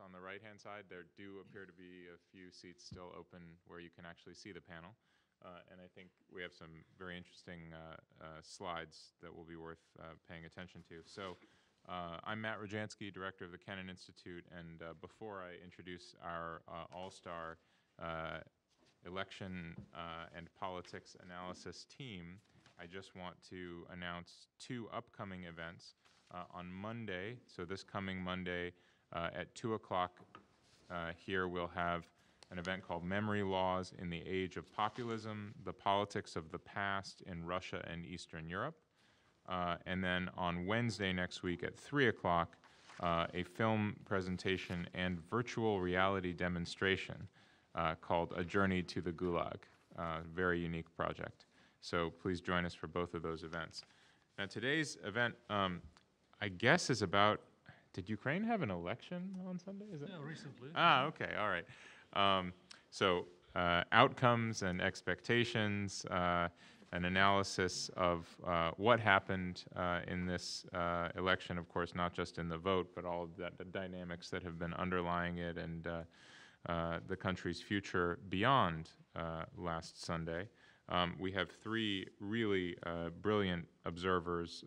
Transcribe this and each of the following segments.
on the right-hand side. There do appear to be a few seats still open where you can actually see the panel. And I think we have some very interesting slides that will be worth paying attention to. So I'm Matt Rojansky, director of the Kennan Institute, and before I introduce our all-star election and politics analysis team, I just want to announce two upcoming events. On Monday, so this coming Monday at 2 o'clock here, we'll have an event called Memory Laws in the Age of Populism, the Politics of the Past in Russia and Eastern Europe. And then on Wednesday next week at 3 o'clock, a film presentation and virtual reality demonstration called A Journey to the Gulag, very unique project. So please join us for both of those events. Now today's event, I guess, is about, did Ukraine have an election on Sunday? Is it? Yeah, recently. Ah, okay, all right. So outcomes and expectations, an analysis of what happened in this election, of course, not just in the vote, but all of the dynamics that have been underlying it and the country's future beyond last Sunday. We have three really brilliant observers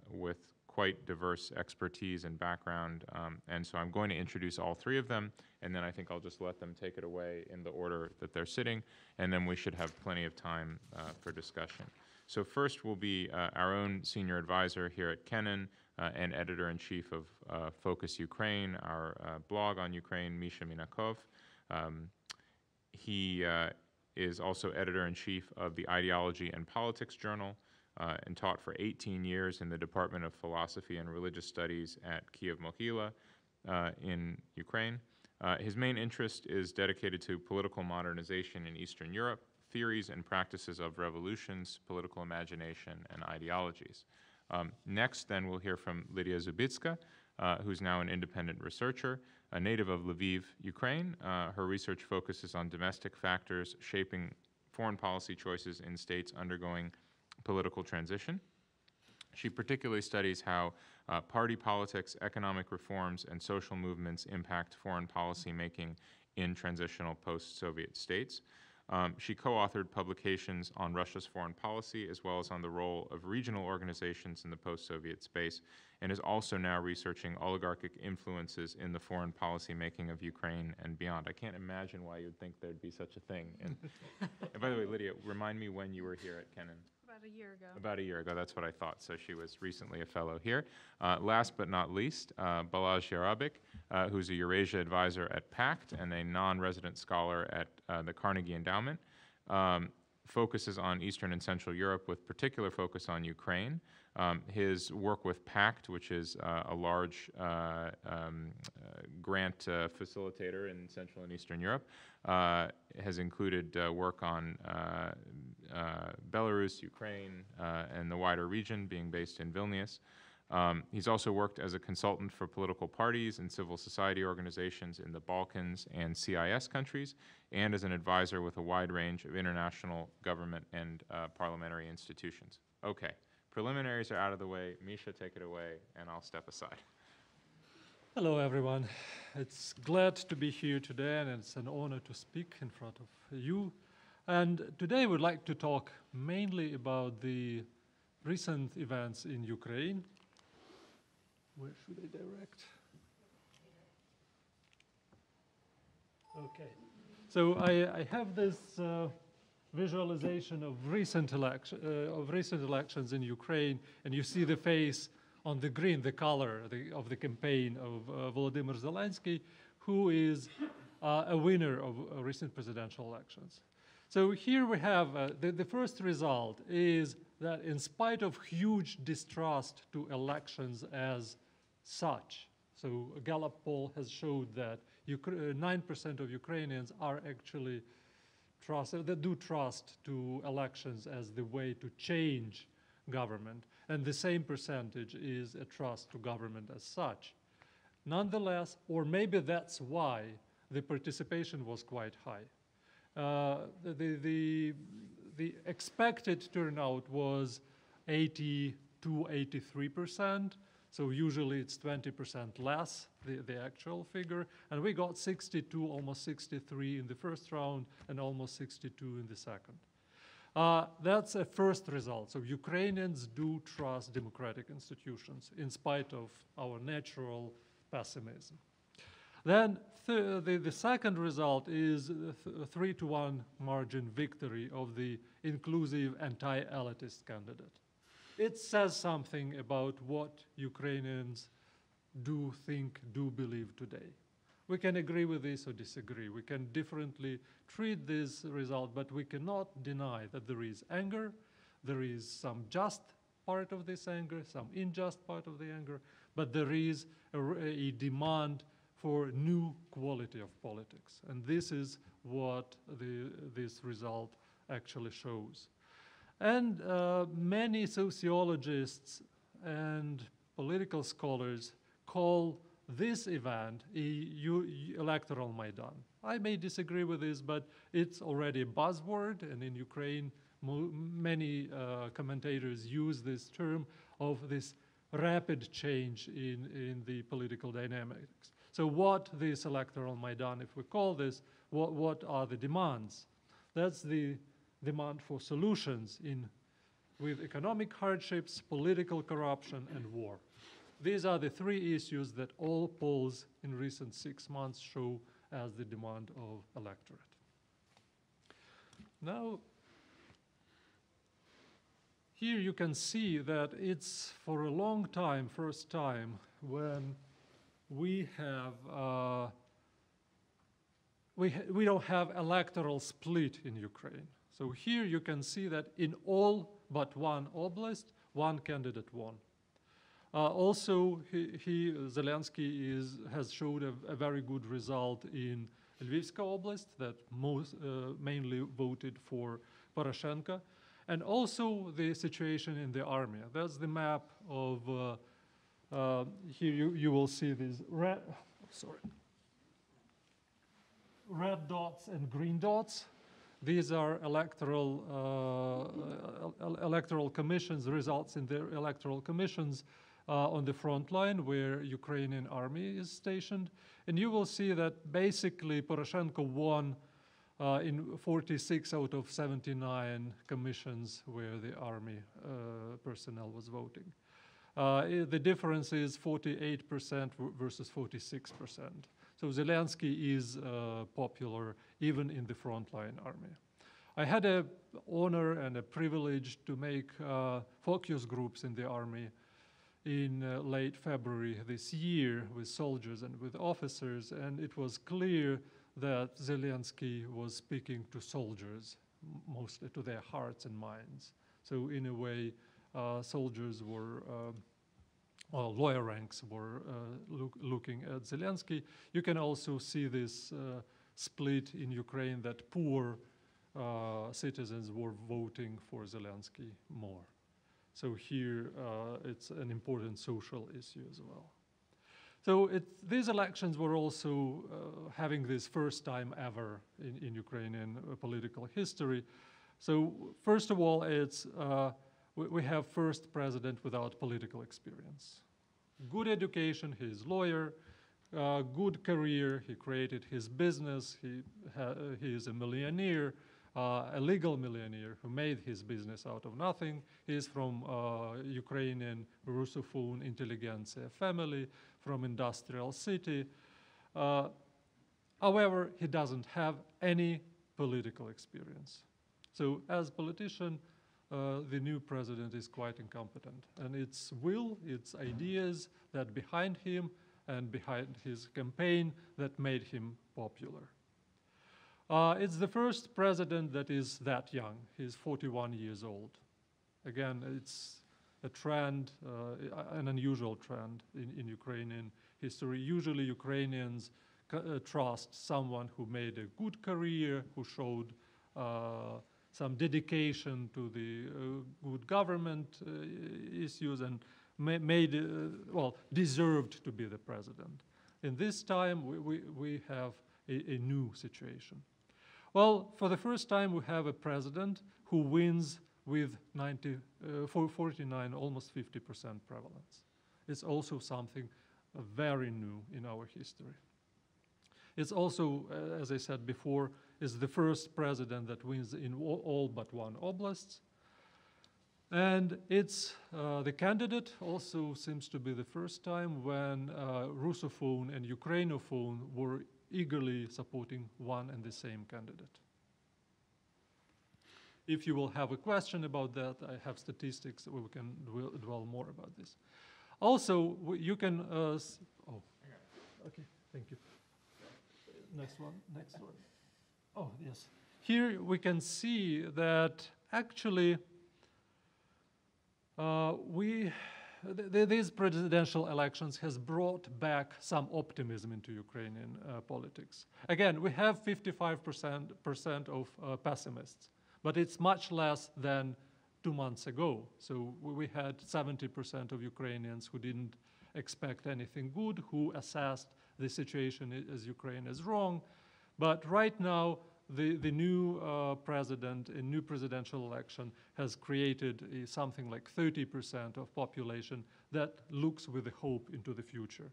with quite diverse expertise and background, and so I'm going to introduce all three of them, and then I think I'll just let them take it away in the order that they're sitting, and then we should have plenty of time for discussion. So first will be our own senior advisor here at Kennan and editor-in-chief of Focus Ukraine, our blog on Ukraine, Misha Minakov. He is also editor-in-chief of the Ideology and Politics Journal, and taught for 18 years in the Department of Philosophy and Religious Studies at Kiev-Mohyla in Ukraine. His main interest is dedicated to political modernization in Eastern Europe, theories and practices of revolutions, political imagination, and ideologies. Next, then, we'll hear from Lydia Zubitska, who's now an independent researcher, a native of Lviv, Ukraine. Her research focuses on domestic factors shaping foreign policy choices in states undergoing political transition. She particularly studies how party politics, economic reforms, and social movements impact foreign policy making in transitional post-Soviet states. She co-authored publications on Russia's foreign policy as well as on the role of regional organizations in the post-Soviet space, and is also now researching oligarchic influences in the foreign policy making of Ukraine and beyond. I can't imagine why you'd think there'd be such a thing. And by the way, Lydia, remind me when you were here at Kennan. About a year ago. About a year ago, that's what I thought. So she was recently a fellow here. Last but not least, Balazs Yarabik, who's a Eurasia advisor at PACT and a non-resident scholar at the Carnegie Endowment, focuses on Eastern and Central Europe with particular focus on Ukraine. His work with PACT, which is a large grant facilitator in Central and Eastern Europe, has included work on Belarus, Ukraine, and the wider region, being based in Vilnius. He's also worked as a consultant for political parties and civil society organizations in the Balkans and CIS countries, and as an advisor with a wide range of international government and parliamentary institutions. Okay, preliminaries are out of the way. Misha, take it away, and I'll step aside. Hello, everyone. It's glad to be here today, and it's an honor to speak in front of you. And today we'd like to talk mainly about the recent events in Ukraine. Where should I direct? Okay. So I have this visualization of recent elections in Ukraine, and you see the face on the green, the color of the campaign of Volodymyr Zelensky, who is a winner of recent presidential elections. So here we have the first result is that in spite of huge distrust to elections as such, so a Gallup poll has showed that 9% of Ukrainians are actually that do trust to elections as the way to change government, and the same percentage is a trust to government as such. Nonetheless, or maybe that's why the participation was quite high. The expected turnout was 80 to 83%, So usually it's 20% less, the actual figure. And we got 62, almost 63 in the first round and almost 62 in the second. That's a first result. So Ukrainians do trust democratic institutions in spite of our natural pessimism. Then the second result is a 3-to-1 margin victory of the inclusive anti-elitist candidate. It says something about what Ukrainians do think, do believe today. We can agree with this or disagree. We can differently treat this result, but we cannot deny that there is anger, there is some just part of this anger, some unjust part of the anger, but there is a demand for new quality of politics. And this is what this result actually shows. And many sociologists and political scholars call this event electoral Maidan. I may disagree with this, but it's already a buzzword, and in Ukraine, many commentators use this term of this rapid change in the political dynamics. So what this electoral Maidan, if we call this, what are the demands? That's the demand for solutions with economic hardships, political corruption, and war. These are the three issues that all polls in recent 6 months show as the demand of electorate. Now, here you can see that it's for a long time, first time, when we have we don't have electoral split in Ukraine. So here you can see that in all but one oblast, one candidate won. Also, Zelensky has showed a very good result in Lvivska Oblast that mainly voted for Poroshenko, and also the situation in the army. That's the map of, here you will see these red dots and green dots. These are electoral commissions, results in the electoral commissions on the front line where Ukrainian army is stationed. And you will see that basically Poroshenko won in 46 out of 79 commissions where the army personnel was voting. The difference is 48% versus 46%. So Zelensky is popular even in the frontline army. I had an honor and a privilege to make focus groups in the army in late February this year with soldiers and with officers, and it was clear that Zelensky was speaking to soldiers, mostly to their hearts and minds. So in a way, soldiers were, lower ranks were looking at Zelensky. You can also see this split in Ukraine that poor citizens were voting for Zelensky more. So here it's an important social issue as well. So these elections were also having this first time ever in Ukrainian political history. So first of all, we have first president without political experience. Good education, he's lawyer, good career, he created his business, he is a millionaire, a legal millionaire who made his business out of nothing. He's from Ukrainian Russophone intelligentsia family, from industrial city. However, he doesn't have any political experience. So as politician, the new president is quite incompetent. And it's it's ideas that behind him and behind his campaign that made him popular. It's the first president that is that young. He's 41 years old. Again, it's a trend, an unusual trend in Ukrainian history. Usually Ukrainians trust someone who made a good career, who showed some dedication to the good government issues and deserved to be the president. In this time, we have a new situation. Well, for the first time, we have a president who wins with 49, almost 50% prevalence. It's also something very new in our history. It's also, as I said before, is the first president that wins in all but one oblast. And it's the candidate also seems to be the first time when Russophone and Ukrainophone were eagerly supporting one and the same candidate. If you will have a question about that, I have statistics, we can dwell more about this. Also, you can, okay, thank you. Next one. Oh, yes. Here we can see that actually these presidential elections has brought back some optimism into Ukrainian politics. Again, we have 55% of pessimists, but it's much less than 2 months ago. So we had 70% of Ukrainians who didn't expect anything good, who assessed the situation as Ukraine is wrong. But right now, the new president in new presidential election has created something like 30% of population that looks with a hope into the future.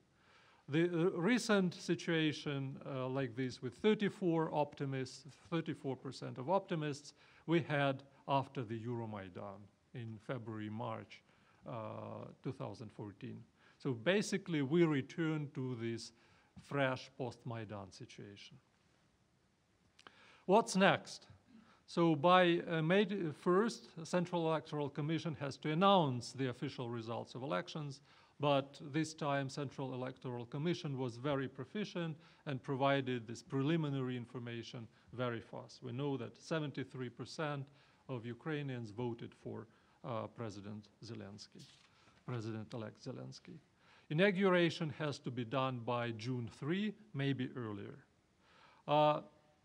The recent situation like this with 34 optimists, 34% of optimists, we had after the Euromaidan in February, March 2014. So basically we return to this fresh post-Maidan situation. What's next? So by May 1st, the Central Electoral Commission has to announce the official results of elections, but this time Central Electoral Commission was very proficient and provided this preliminary information very fast. We know that 73% of Ukrainians voted for President Zelensky, President-elect Zelensky. Inauguration has to be done by June 3, maybe earlier.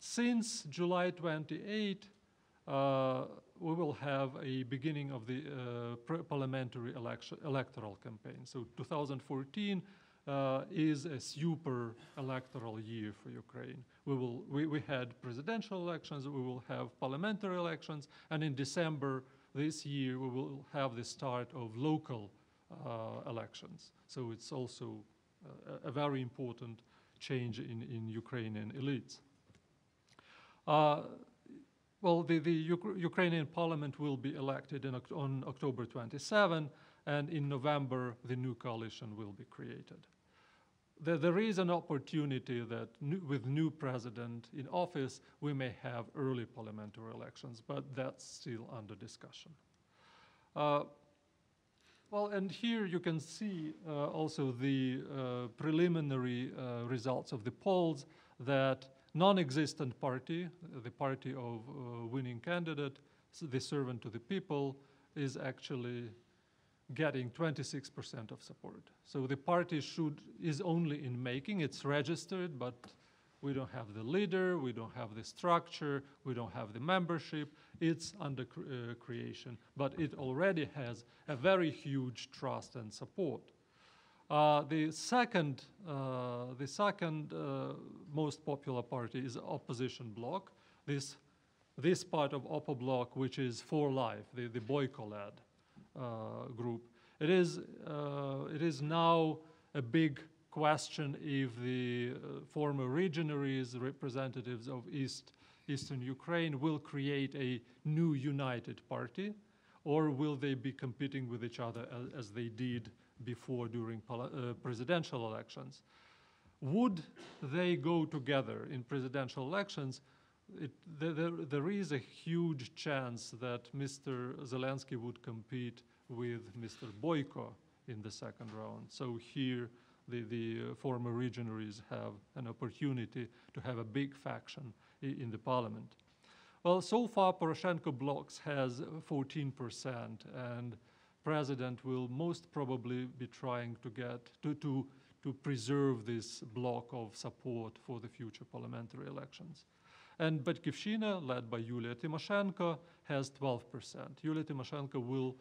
Since July 28, we will have a beginning of the parliamentary electoral campaign. So 2014 is a super electoral year for Ukraine. We had presidential elections, we will have parliamentary elections, and in December this year we will have the start of local elections. So it's also a very important change in Ukrainian elites. Well, the Ukrainian parliament will be elected on October 27, and in November, the new coalition will be created. There is an opportunity that with new president in office, we may have early parliamentary elections, but that's still under discussion. Well, and here you can see also the preliminary results of the polls that non-existent party, the party of winning candidate, the servant to the people, is actually getting 26% of support. So the party is only in making, it's registered, but we don't have the leader, we don't have the structure, we don't have the membership, it's under creation, but it already has a very huge trust and support. The second most popular party is opposition bloc. This part of Oppo bloc, which is For Life, the Boyko-led group. It is now a big question if the former legionaries, representatives of Eastern Ukraine, will create a new united party, or will they be competing with each other as they did before during presidential elections. Would they go together in presidential elections? There is a huge chance that Mr. Zelensky would compete with Mr. Boyko in the second round. So here the former legionaries have an opportunity to have a big faction in the parliament. Well, so far Poroshenko bloc has 14%, and president will most probably be trying to get to preserve this block of support for the future parliamentary elections. And Batkivshina, led by Yulia Tymoshenko, has 12%. Yulia Tymoshenko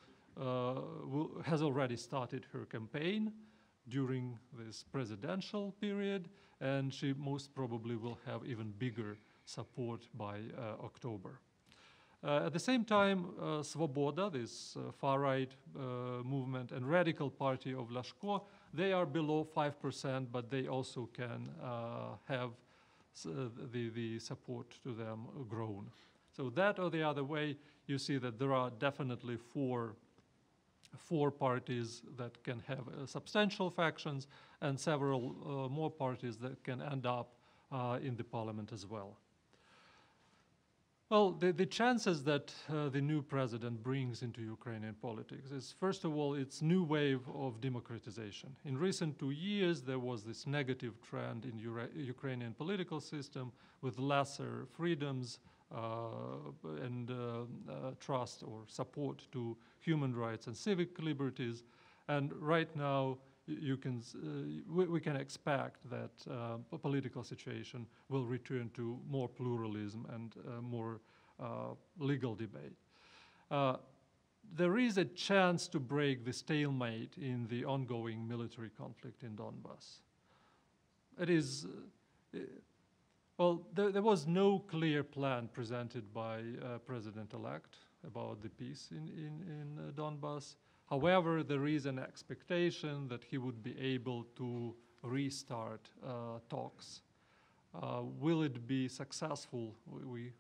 has already started her campaign during this presidential period, and she most probably will have even bigger support by October. At the same time, Svoboda, this far-right movement, and radical party of Lashko, they are below 5%, but they also can have the support to them grown. So that or the other way, you see that there are definitely four parties that can have substantial factions and several more parties that can end up in the parliament as well. Well, the chances that the new president brings into Ukrainian politics is, first of all, its new wave of democratization. In recent 2 years, there was this negative trend in Ukrainian political system with lesser freedoms and trust or support to human rights and civic liberties. And right now, we can expect that a political situation will return to more pluralism and more legal debate. There is a chance to break the stalemate in the ongoing military conflict in Donbass. It is, well, there was no clear plan presented by President-elect about the peace in Donbass. However, there is an expectation that he would be able to restart talks. Will it be successful? We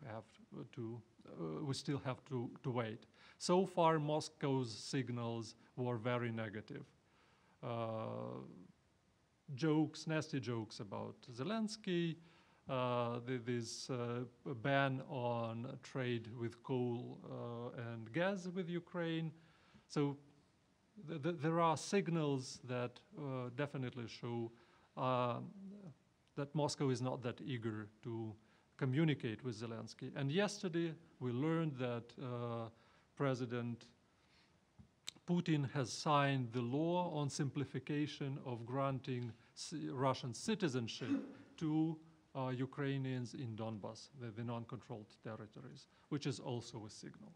still have to wait. So far, Moscow's signals were very negative. Nasty jokes about Zelensky, this ban on trade with coal and gas with Ukraine. So there are signals that definitely show that Moscow is not that eager to communicate with Zelensky. And yesterday, we learned that President Putin has signed the law on simplification of granting Russian citizenship to Ukrainians in Donbass, the non-controlled territories, which is also a signal.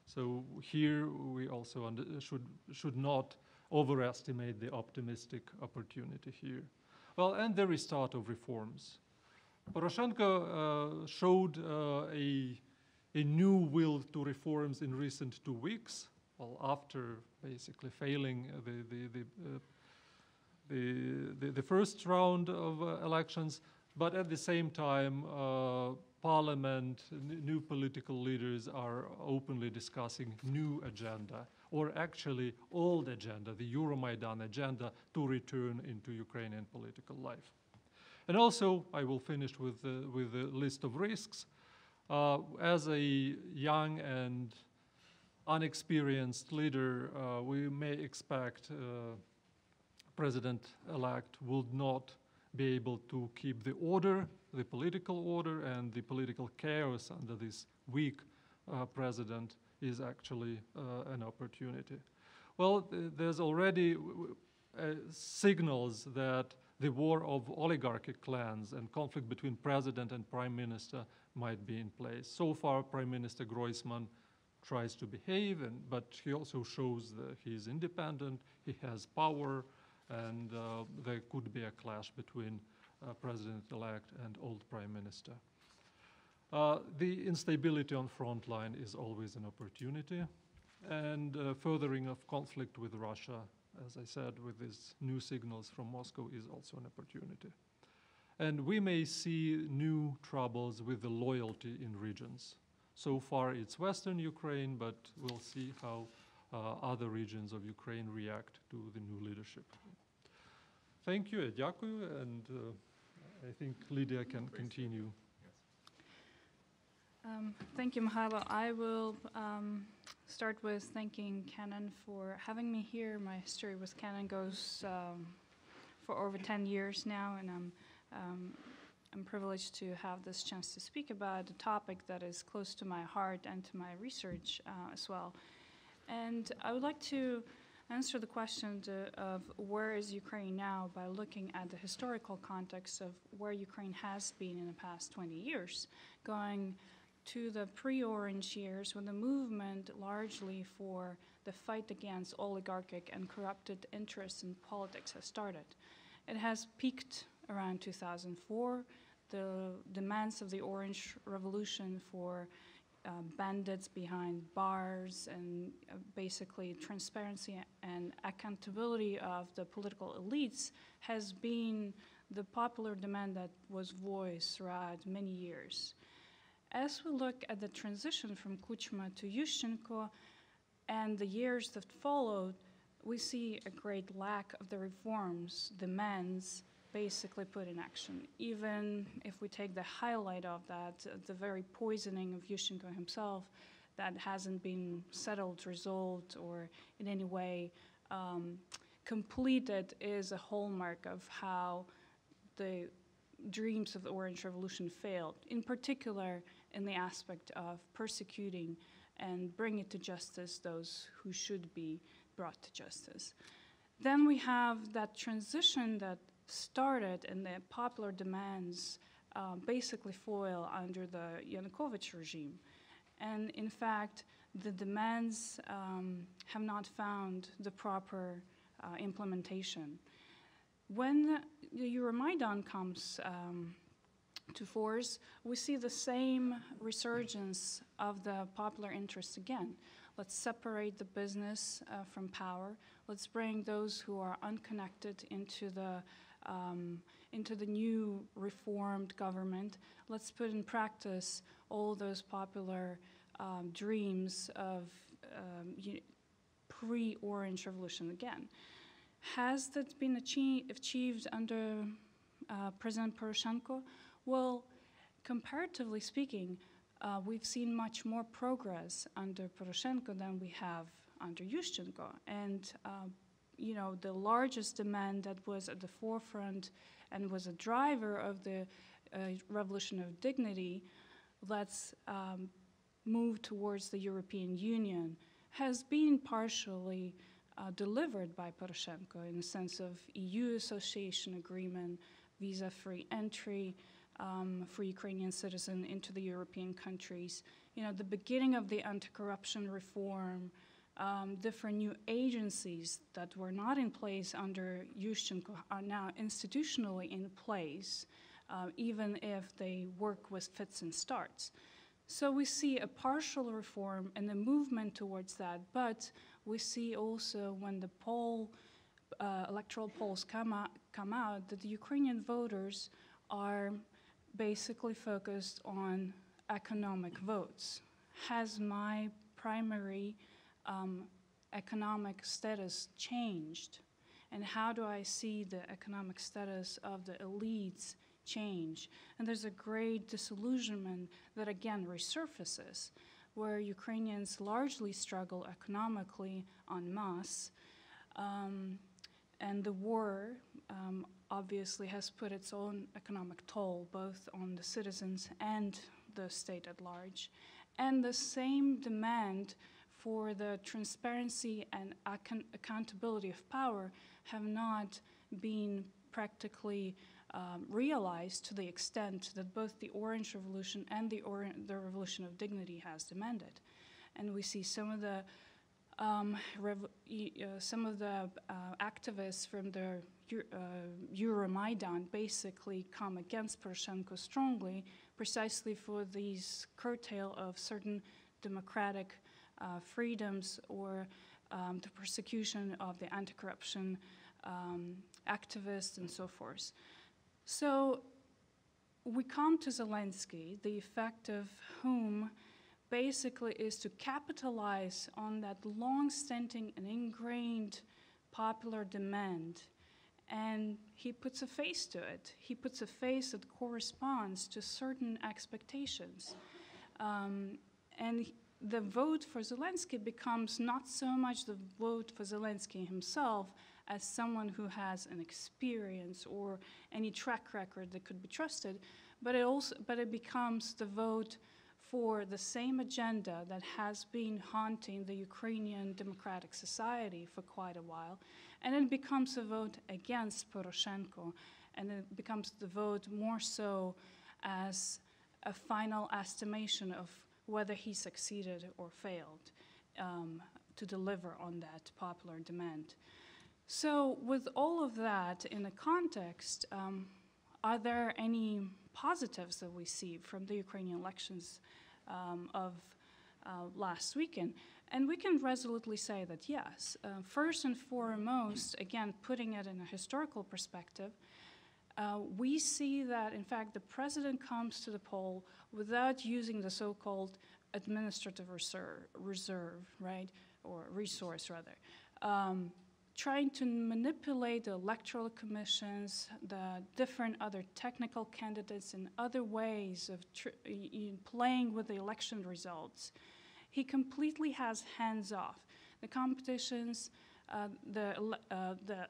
So here we also should not overestimate the optimistic opportunity here. Well, and the restart of reforms. Poroshenko showed a new will to reforms in recent 2 weeks, well, after basically failing the first round of elections, but at the same time, parliament, new political leaders are openly discussing new agenda, or actually old agenda, the Euromaidan agenda, to return into Ukrainian political life. And also, I will finish with a list of risks. As a young and unexperienced leader, we may expect President-elect will not be able to keep the order, the political order, and the political chaos under this weak president is actually an opportunity. Well, there's already signals that the war of oligarchic clans and conflict between president and prime minister might be in place. So far, Prime Minister Groisman tries to behave, but he also shows that he is independent, he has power, and there could be a clash between President-elect and old Prime Minister. The instability on front line is always an opportunity, and furthering of conflict with Russia, as I said, with these new signals from Moscow, is also an opportunity. And we may see new troubles with the loyalty in regions. So far it's Western Ukraine, but we'll see how other regions of Ukraine react to the new leadership. Thank you, дякую, and I think Lydia can continue. Thank you, Mihailo. I will start with thanking Canon for having me here. My history with Canon goes for over 10 years now, and I'm privileged to have this chance to speak about a topic that is close to my heart and to my research as well. And I would like to answer the question of where is Ukraine now by looking at the historical context of where Ukraine has been in the past 20 years, going to the pre-Orange years when the movement largely for the fight against oligarchic and corrupted interests in politics has started. It has peaked around 2004. The demands of the Orange Revolution for bandits behind bars, and basically transparency and accountability of the political elites has been the popular demand that was voiced throughout many years. As we look at the transition from Kuchma to Yushchenko and the years that followed, we see a great lack of the reforms demands basically put in action. Even if we take the highlight of that, the very poisoning of Yushchenko himself, that hasn't been settled, resolved, or in any way completed, is a hallmark of how the dreams of the Orange Revolution failed, in particular in the aspect of persecuting and bringing to justice those who should be brought to justice. Then we have that transition that started and the popular demands basically foil under the Yanukovych regime. And in fact, the demands have not found the proper implementation. When the Euromaidan comes to force, we see the same resurgence of the popular interest again. Let's separate the business from power. Let's bring those who are unconnected into the new reformed government. Let's put in practice all those popular dreams of pre-Orange Revolution again. Has that been achieved under President Poroshenko? Well, comparatively speaking, we've seen much more progress under Poroshenko than we have under Yushchenko. And the largest demand that was at the forefront and was a driver of the revolution of dignity, let's move towards the European Union, has been partially delivered by Poroshenko in the sense of EU association agreement, visa-free entry for Ukrainian citizens into the European countries, the beginning of the anti-corruption reform, different new agencies that were not in place under Yushchenko are now institutionally in place, even if they work with fits and starts. So we see a partial reform and a movement towards that, but we see also when the electoral polls come out that the Ukrainian voters are basically focused on economic votes. Has my primary economic status changed? And how do I see the economic status of the elites change? And there's a great disillusionment that again resurfaces, where Ukrainians largely struggle economically en masse. And the war obviously has put its own economic toll, both on the citizens and the state at large. And the same demand for the transparency and accountability of power have not been practically realized to the extent that both the Orange Revolution and the Revolution of Dignity has demanded. And we see some of the activists from the Euromaidan basically come against Poroshenko strongly, precisely for these curtail of certain democratic freedoms or the persecution of the anti-corruption activists and so forth. So we come to Zelensky, the effect of whom basically is to capitalize on that long-standing and ingrained popular demand, and he puts a face to it. He puts a face that corresponds to certain expectations. And the vote for Zelensky becomes not so much the vote for Zelensky himself as someone who has an experience or any track record that could be trusted, but it becomes the vote for the same agenda that has been haunting the Ukrainian democratic society for quite a while, and it becomes a vote against Poroshenko, and it becomes the vote more so as a final estimation of whether he succeeded or failed to deliver on that popular demand. So with all of that in the context, are there any positives that we see from the Ukrainian elections of last weekend. And we can resolutely say that yes, first and foremost, again, putting it in a historical perspective, we see that, in fact, the president comes to the poll without using the so-called administrative reserve, right, or resource, rather, trying to manipulate the electoral commissions, the different other technical candidates, and other ways of playing with the election results. He completely has hands off. The competitions, the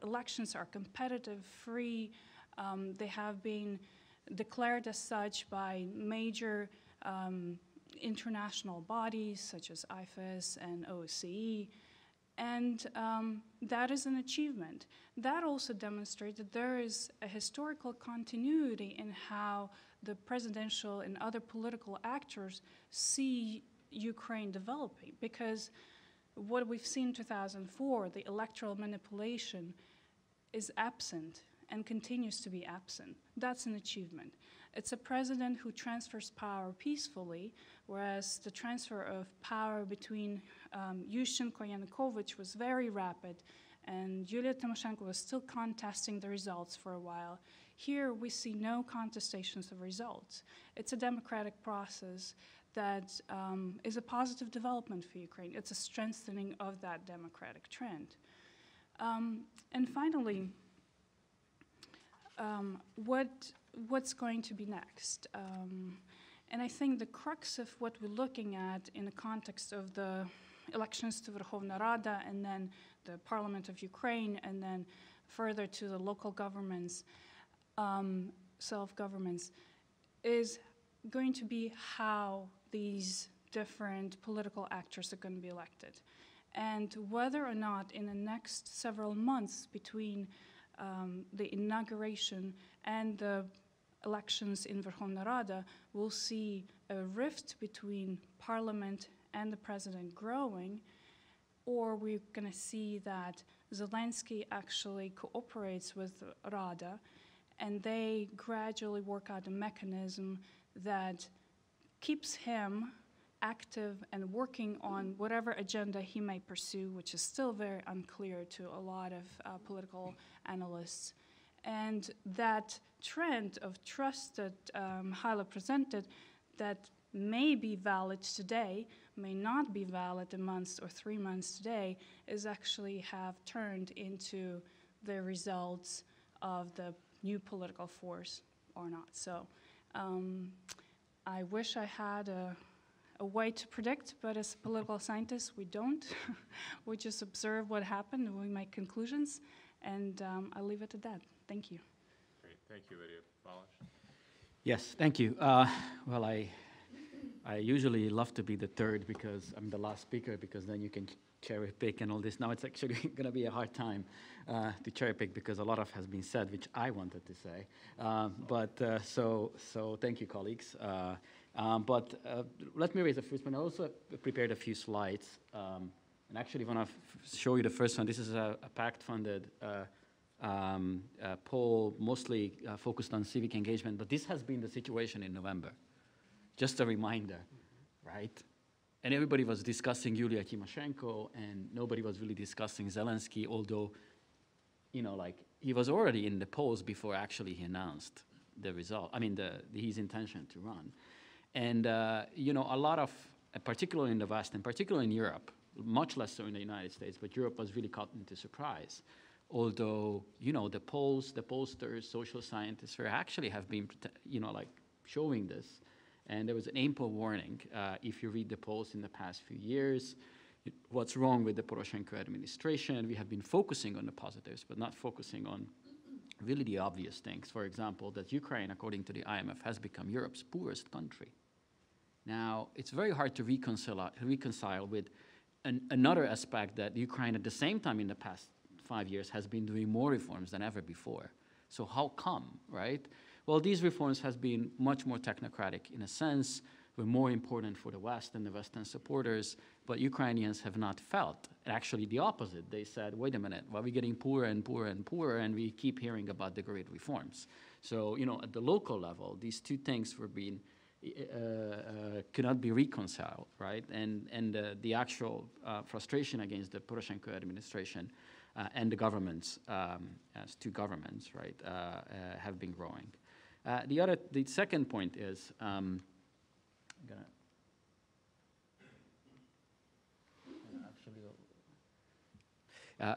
elections are competitive, free. They have been declared as such by major international bodies such as IFES and OSCE. And that is an achievement. That also demonstrates that there is a historical continuity in how the presidential and other political actors see Ukraine developing. Because what we've seen in 2004, the electoral manipulation, is absent and continues to be absent. That's an achievement. It's a president who transfers power peacefully, whereas the transfer of power between Yushchenko and Yanukovych was very rapid, and Yulia Tymoshenko was still contesting the results for a while. Here we see no contestations of results. It's a democratic process that is a positive development for Ukraine. It's a strengthening of that democratic trend. And finally, what's going to be next? And I think the crux of what we're looking at in the context of the elections to Verkhovna Rada and then the Parliament of Ukraine and then further to the local governments, self-governments, is going to be how these different political actors are going to be elected. And whether or not in the next several months between the inauguration and the elections in Verkhovna Rada, we'll see a rift between parliament and the president growing, or we're going to see that Zelensky actually cooperates with Rada and they gradually work out a mechanism that keeps him active and working on whatever agenda he may pursue, which is still very unclear to a lot of political analysts. And that trend of trust that Hyla presented that may be valid today, may not be valid a month or 3 months today, is actually have turned into the results of the new political force or not. So I wish I had a way to predict, but as political scientists, we don't. We just observe what happened and we make conclusions, and I'll leave it at that. Thank you. Great, thank you, Lydia. Balázs? Yes, thank you. Well, I usually love to be the third because I'm the last speaker, because then you can cherry pick and all this. Now it's actually going to be a hard time to cherry pick because a lot of has been said, which I wanted to say. So thank you, colleagues. But let me raise the first one. I also prepared a few slides, and actually want to show you the first one. This is a PACT-funded poll, mostly focused on civic engagement, but this has been the situation in November. Just a reminder, right? And everybody was discussing Yulia Tymoshenko, and nobody was really discussing Zelensky, although, you know, like, he was already in the polls before actually he announced the result, I mean, his intention to run. And, you know, a lot of, particularly in the West, and particularly in Europe, much less so in the United States, but Europe was really caught into surprise. Although, you know, the polls, the pollsters, social scientists actually have been, you know, like, showing this. And there was an ample warning. If you read the polls in the past few years, what's wrong with the Poroshenko administration? We have been focusing on the positives, but not focusing on really the obvious things. For example, that Ukraine, according to the IMF, has become Europe's poorest country. Now, it's very hard to reconcile with another aspect that Ukraine, at the same time in the past 5 years, has been doing more reforms than ever before. So how come, right? Well, these reforms has been much more technocratic in a sense, were more important for the West and the Western supporters, but Ukrainians have not felt. Actually, the opposite. They said, wait a minute, well, we're getting poorer and poorer and poorer, and we keep hearing about the great reforms. So, you know, at the local level, these two things were being cannot be reconciled, right? And the actual frustration against the Poroshenko administration and the governments, as two governments, right, have been growing. The second point is,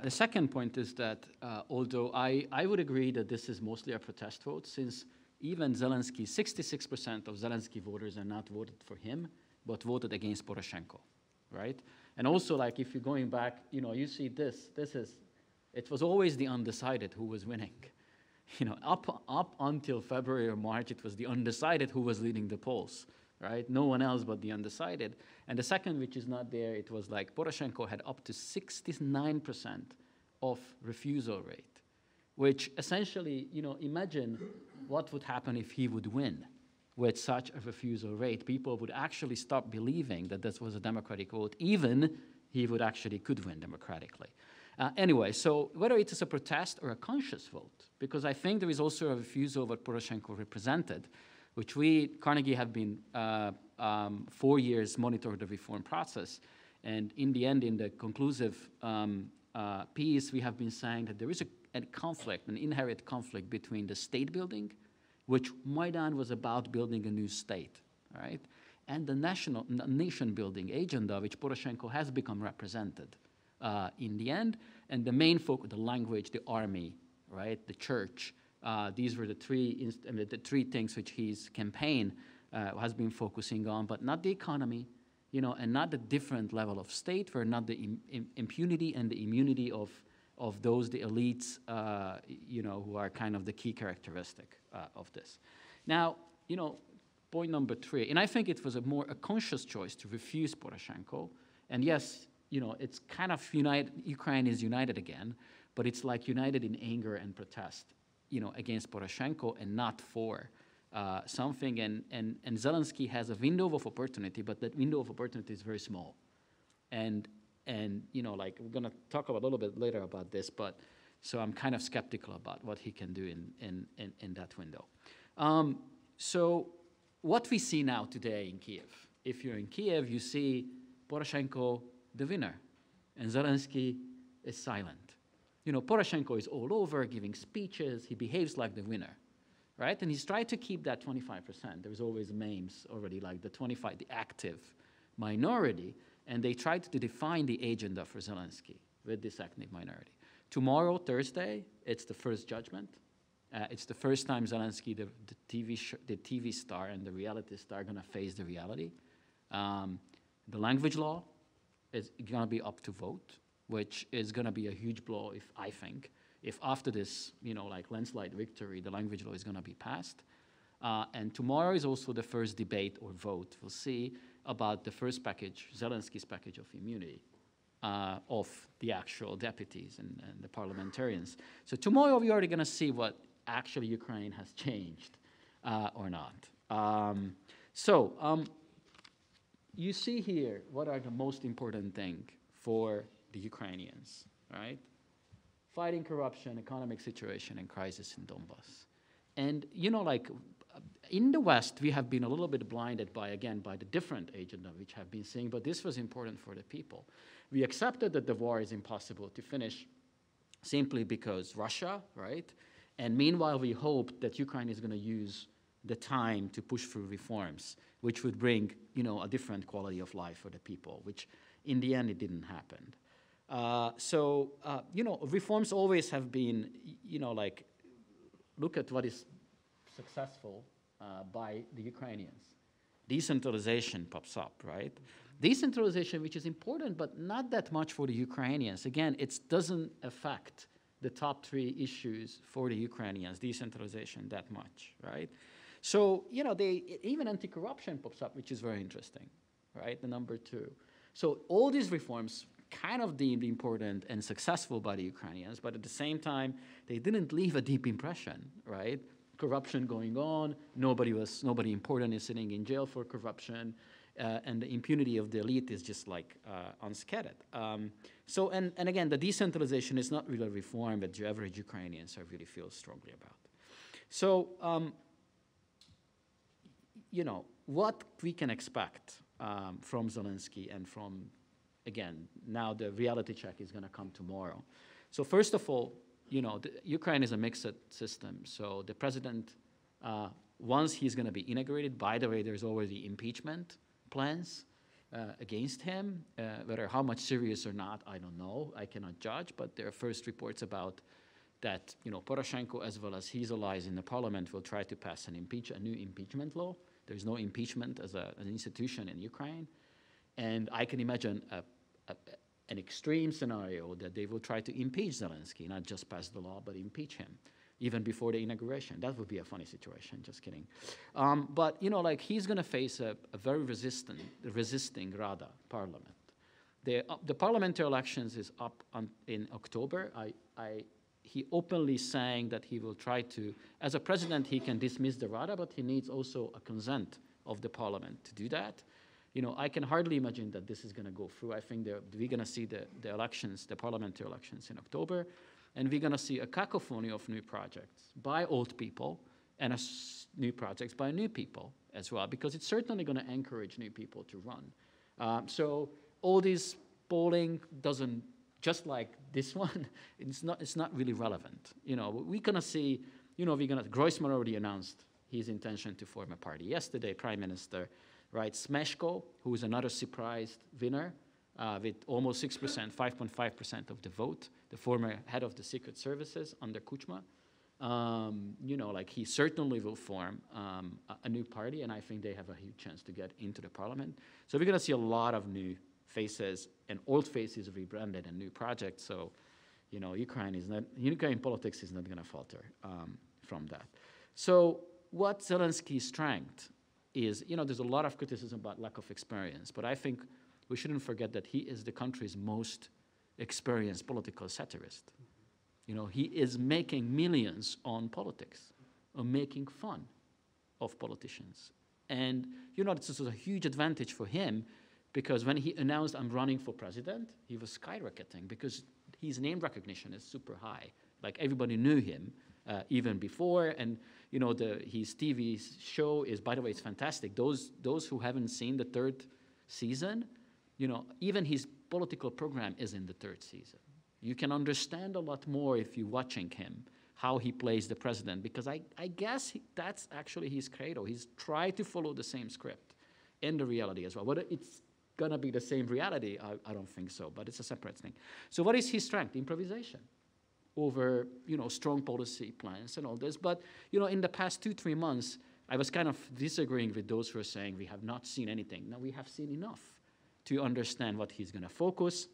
the second point is that although I would agree that this is mostly a protest vote, since even Zelensky, 66% of Zelensky voters are not voted for him, but voted against Poroshenko, right? And also, like, if you're going back, you know, you see it was always the undecided who was winning. You know, up until February or March, it was the undecided who was leading the polls, right? No one else but the undecided. And the second, which is not there, it was like Poroshenko had up to 69% of refusal rate, which essentially, you know, imagine what would happen if he would win with such a refusal rate. People would actually stop believing that this was a democratic vote, even he would actually could win democratically. Anyway, so whether it is a protest or a conscious vote, because I think there is also a refusal of what Poroshenko represented, which we, Carnegie, have been 4 years monitored the reform process. And in the end, in the conclusive piece, we have been saying that there is a conflict, an inherent conflict between the state building, which Maidan was about building a new state, right? And the nation building agenda, which Poroshenko has become represented in the end. And the main focus, the language, the army, right, the church, these were the three things which his campaign has been focusing on, but not the economy, you know, and not the different level of state, where not the impunity and the immunity of those, the elites, you know, who are kind of the key characteristic of this. Now, you know, point number 3, and I think it was a conscious choice to refuse Poroshenko. And yes, you know, it's kind of Ukraine is united again, but it's like united in anger and protest, you know, against Poroshenko and not for something. And Zelensky has a window of opportunity, but that window of opportunity is very small. And you know, like, we're gonna talk a little bit later about this, but so I'm kind of skeptical about what he can do in that window. So what we see now today in Kiev, if you're in Kiev, you see Poroshenko the winner, and Zelensky is silent. You know, Poroshenko is all over giving speeches. He behaves like the winner, right? And he's tried to keep that 25%. There's always memes already, like the active minority, and they tried to define the agenda for Zelensky with this active minority. Tomorrow, Thursday, it's the first judgment. It's the first time Zelensky, the TV star and the reality star, are going to face the reality. The language law is going to be up to vote, which is going to be a huge blow, I think, if after this, you know, like, landslide victory, the language law is going to be passed. And tomorrow is also the first debate or vote, we'll see, about the first package, Zelensky's package of immunity of the actual deputies and the parliamentarians. So tomorrow we're already going to see what actually Ukraine has changed or not. You see here what are the most important things for the Ukrainians, right? Fighting corruption, economic situation, and crisis in Donbass. And, you know, like, in the West, we have been a little bit blinded by the different agenda which have been seeing, but this was important for the people. We accepted that the war is impossible to finish simply because Russia, right? And meanwhile, we hoped that Ukraine is going to use the time to push through reforms, which would bring, you know, a different quality of life for the people, which in the end, it didn't happen. You know, reforms always have been, you know, like, look at what is successful by the Ukrainians. Decentralization pops up, right? Decentralization, which is important, but not that much for the Ukrainians. Again, it doesn't affect the top 3 issues for the Ukrainians, decentralization, that much, right? So, you know, even anti-corruption pops up, which is very interesting, right? The number 2. So all these reforms kind of deemed important and successful by the Ukrainians, but at the same time, they didn't leave a deep impression, right? Corruption going on, nobody important is sitting in jail for corruption, and the impunity of the elite is just like unscathed. And again, the decentralization is not really a reform that the average Ukrainians really feel strongly about. So you know, what we can expect from Zelensky and from, again, now the reality check is going to come tomorrow. So first of all, you know, Ukraine is a mixed system. So the president, once he's going to be inaugurated, by the way, there's already impeachment plans against him. Whether how much serious or not, I don't know. I cannot judge. But there are first reports about that, you know, Poroshenko as well as his allies in the parliament will try to pass a new impeachment law. There's no impeachment as an institution in Ukraine. And I can imagine an extreme scenario that they will try to impeach Zelensky, not just pass the law, but impeach him, even before the inauguration. That would be a funny situation, just kidding. But, you know, like he's going to face a very resisting Rada parliament. The parliamentary elections is up in October. He openly saying that he will try to, as a president, he can dismiss the Rada, but he needs also a consent of the parliament to do that. You know, I can hardly imagine that this is going to go through. I think we're going to see the elections, the parliamentary elections in October, and we're going to see a cacophony of new projects by old people and new projects by new people as well, because it's certainly going to encourage new people to run. So all this polling doesn't, just like this one, it's not really relevant. You know, we're going to see, you know, Groisman already announced his intention to form a party yesterday, Prime Minister, right? Smeshko, who is another surprised winner with almost 6%, 5.5% of the vote, the former head of the secret services under Kuchma. You know, like he certainly will form a new party, and I think they have a huge chance to get into the parliament. So we're going to see a lot of new faces and old faces rebranded and new projects. So, you know, Ukraine politics is not going to falter from that. So what Zelensky's strength is, you know, there's a lot of criticism about lack of experience, but I think we shouldn't forget that he is the country's most experienced political satirist. You know, he is making millions on politics, on making fun of politicians. And, you know, this is a huge advantage for him, because when he announced, I'm running for president, he was skyrocketing because his name recognition is super high. Like everybody knew him even before. And, you know, his TV show is, by the way, it's fantastic. Those who haven't seen the third season, you know, even his political program is in the third season. You can understand a lot more if you're watching him, how he plays the president, because I guess that's actually his credo. He's tried to follow the same script in the reality as well. Whether it's going to be the same reality, I don't think so, but it's a separate thing. So what is his strength? Improvisation over, you know, strong policy plans and all this. But, you know, in the past 2-3 months, I was kind of disagreeing with those who are saying we have not seen anything. Now, we have seen enough to understand what he's going to focus.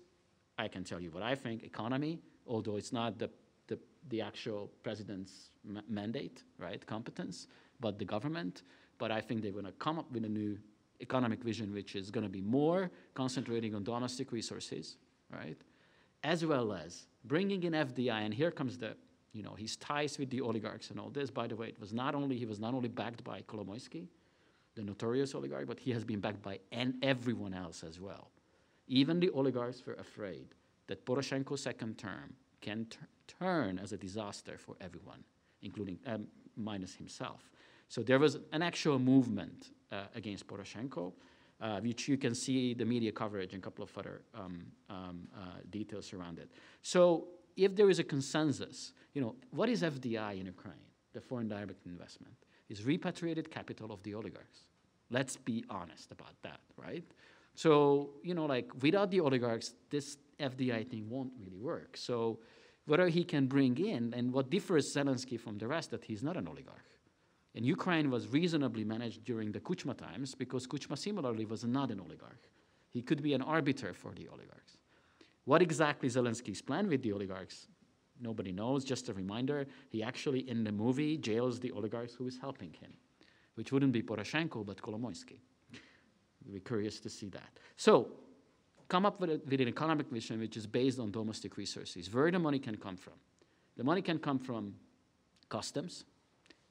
I can tell you what I think, economy, although it's not the actual president's mandate, right, competence, but the government. But I think they're going to come up with a new economic vision, which is going to be more concentrating on domestic resources, right, as well as bringing in FDI. And here comes the, you know, his ties with the oligarchs and all this. By the way, he was not only backed by Kolomoisky, the notorious oligarch, but he has been backed by everyone else as well. Even the oligarchs were afraid that Poroshenko's second term can turn as a disaster for everyone, including minus himself. So there was an actual movement against Poroshenko, which you can see the media coverage and a couple of other details around it. So if there is a consensus, you know, what is FDI in Ukraine, the foreign direct investment? Is repatriated capital of the oligarchs. Let's be honest about that, right? So, you know, like without the oligarchs, this FDI thing won't really work. So whether he can bring in, and what differs Zelensky from the rest, that he's not an oligarch. And Ukraine was reasonably managed during the Kuchma times because Kuchma similarly was not an oligarch. He could be an arbiter for the oligarchs. What exactly Zelensky's plan with the oligarchs, nobody knows. Just a reminder, he actually in the movie jails the oligarchs who is helping him, which wouldn't be Poroshenko, but Kolomoisky. We're curious to see that. So come up with an economic vision which is based on domestic resources. Where the money can come from? The money can come from customs.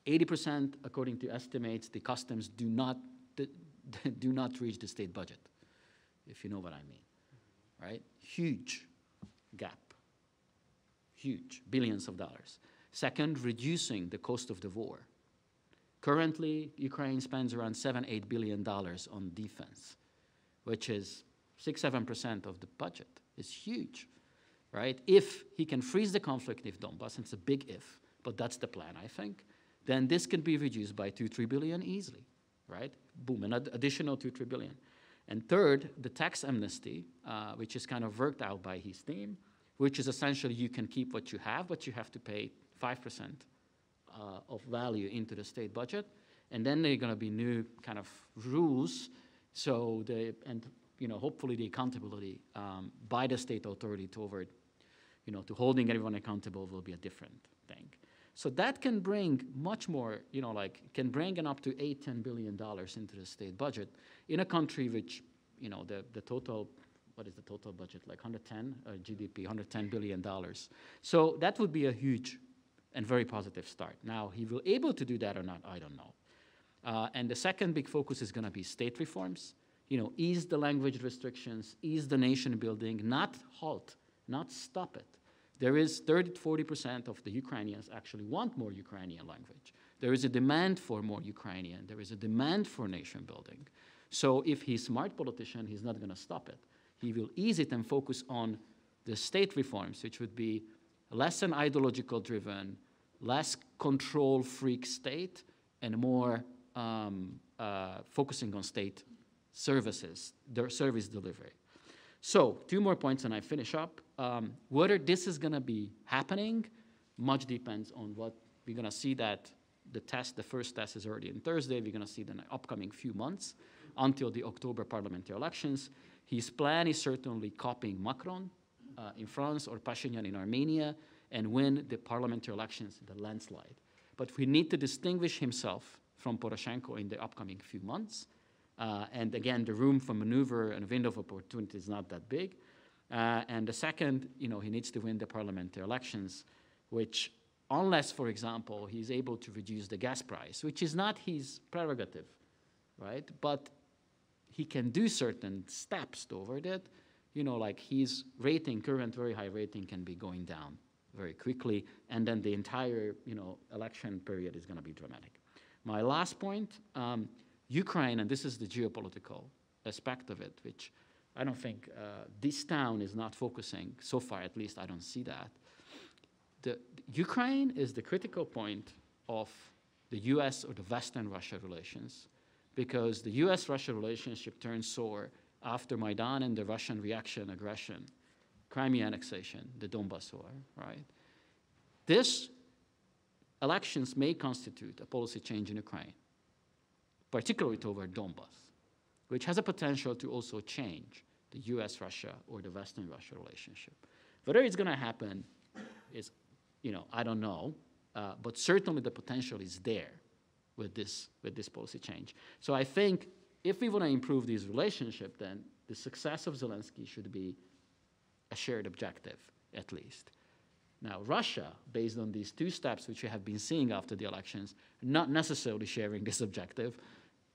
80%, according to estimates, the customs do not reach the state budget, if you know what I mean, right? Huge gap, huge, billions of dollars. Second, reducing the cost of the war. Currently, Ukraine spends around $7-8 billion on defense, which is 6-7% of the budget. It's huge, right? If he can freeze the conflict in Donbass, and it's a big if, but that's the plan, I think, then this can be reduced by $2-3 billion easily, right? Boom, an additional $2-3 billion. And third, the tax amnesty, which is kind of worked out by his team, which is essentially you can keep what you have, but you have to pay 5% of value into the state budget. And then there are going to be new kind of rules. So hopefully the accountability by the state authority toward, to holding everyone accountable will be a different thing. So that can bring much more, can bring in up to $8-10 billion into the state budget in a country which, the total, what is the total budget? Like 110 GDP, $110 billion. So that would be a huge and very positive start. Now, he will able to do that or not, I don't know. And the second big focus is going to be state reforms. Ease the language restrictions, ease the nation building, not halt, not stop it. There is 30-40% of the Ukrainians actually want more Ukrainian language. There is a demand for more Ukrainian. There is a demand for nation building. So if he's a smart politician, he's not going to stop it. He will ease it and focus on the state reforms, which would be less an ideological driven, less control freak state, and more focusing on state services, their service delivery. So 2 more points and I finish up. Whether this is going to be happening, much depends on what we're going to see. That the first test is already on Thursday. We're going to see the upcoming few months until the October parliamentary elections. His plan is certainly copying Macron in France or Pashinyan in Armenia and win the parliamentary elections in the landslide. But we need to distinguish himself from Poroshenko in the upcoming few months. And again, the room for maneuver and window of opportunity is not that big. And the second, he needs to win the parliamentary elections, which unless, for example, he's able to reduce the gas price, which is not his prerogative, right? But he can do certain steps toward it, like his rating, current very high rating can be going down very quickly, and then the entire, election period is going to be dramatic. My last point, Ukraine, and this is the geopolitical aspect of it, which I don't think this town is not focusing, so far at least I don't see that. Ukraine is the critical point of the US or the Western-Russia relations, because the US-Russia relationship turned sour after Maidan and the Russian reaction, aggression, Crimea annexation, the Donbass war, right? This elections may constitute a policy change in Ukraine, particularly toward Donbass, which has a potential to also change the US-Russia or the Western-Russia relationship. Whether it's going to happen is, I don't know, but certainly the potential is there with this policy change. So I think if we want to improve this relationship, then the success of Zelensky should be a shared objective, at least. Now, Russia, based on these 2 steps which we have been seeing after the elections, not necessarily sharing this objective.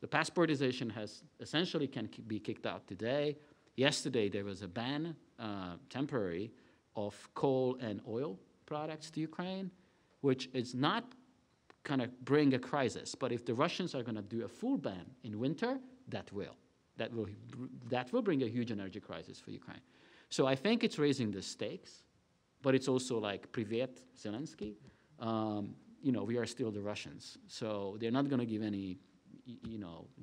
The passportization has essentially can be kicked out today. Yesterday, there was a ban, temporary, of coal and oil products to Ukraine, which is not kind of bring a crisis. But if the Russians are going to do a full ban in winter, that will bring a huge energy crisis for Ukraine. So I think it's raising the stakes, but it's also like privet Zelensky. We are still the Russians, so they're not going to give any.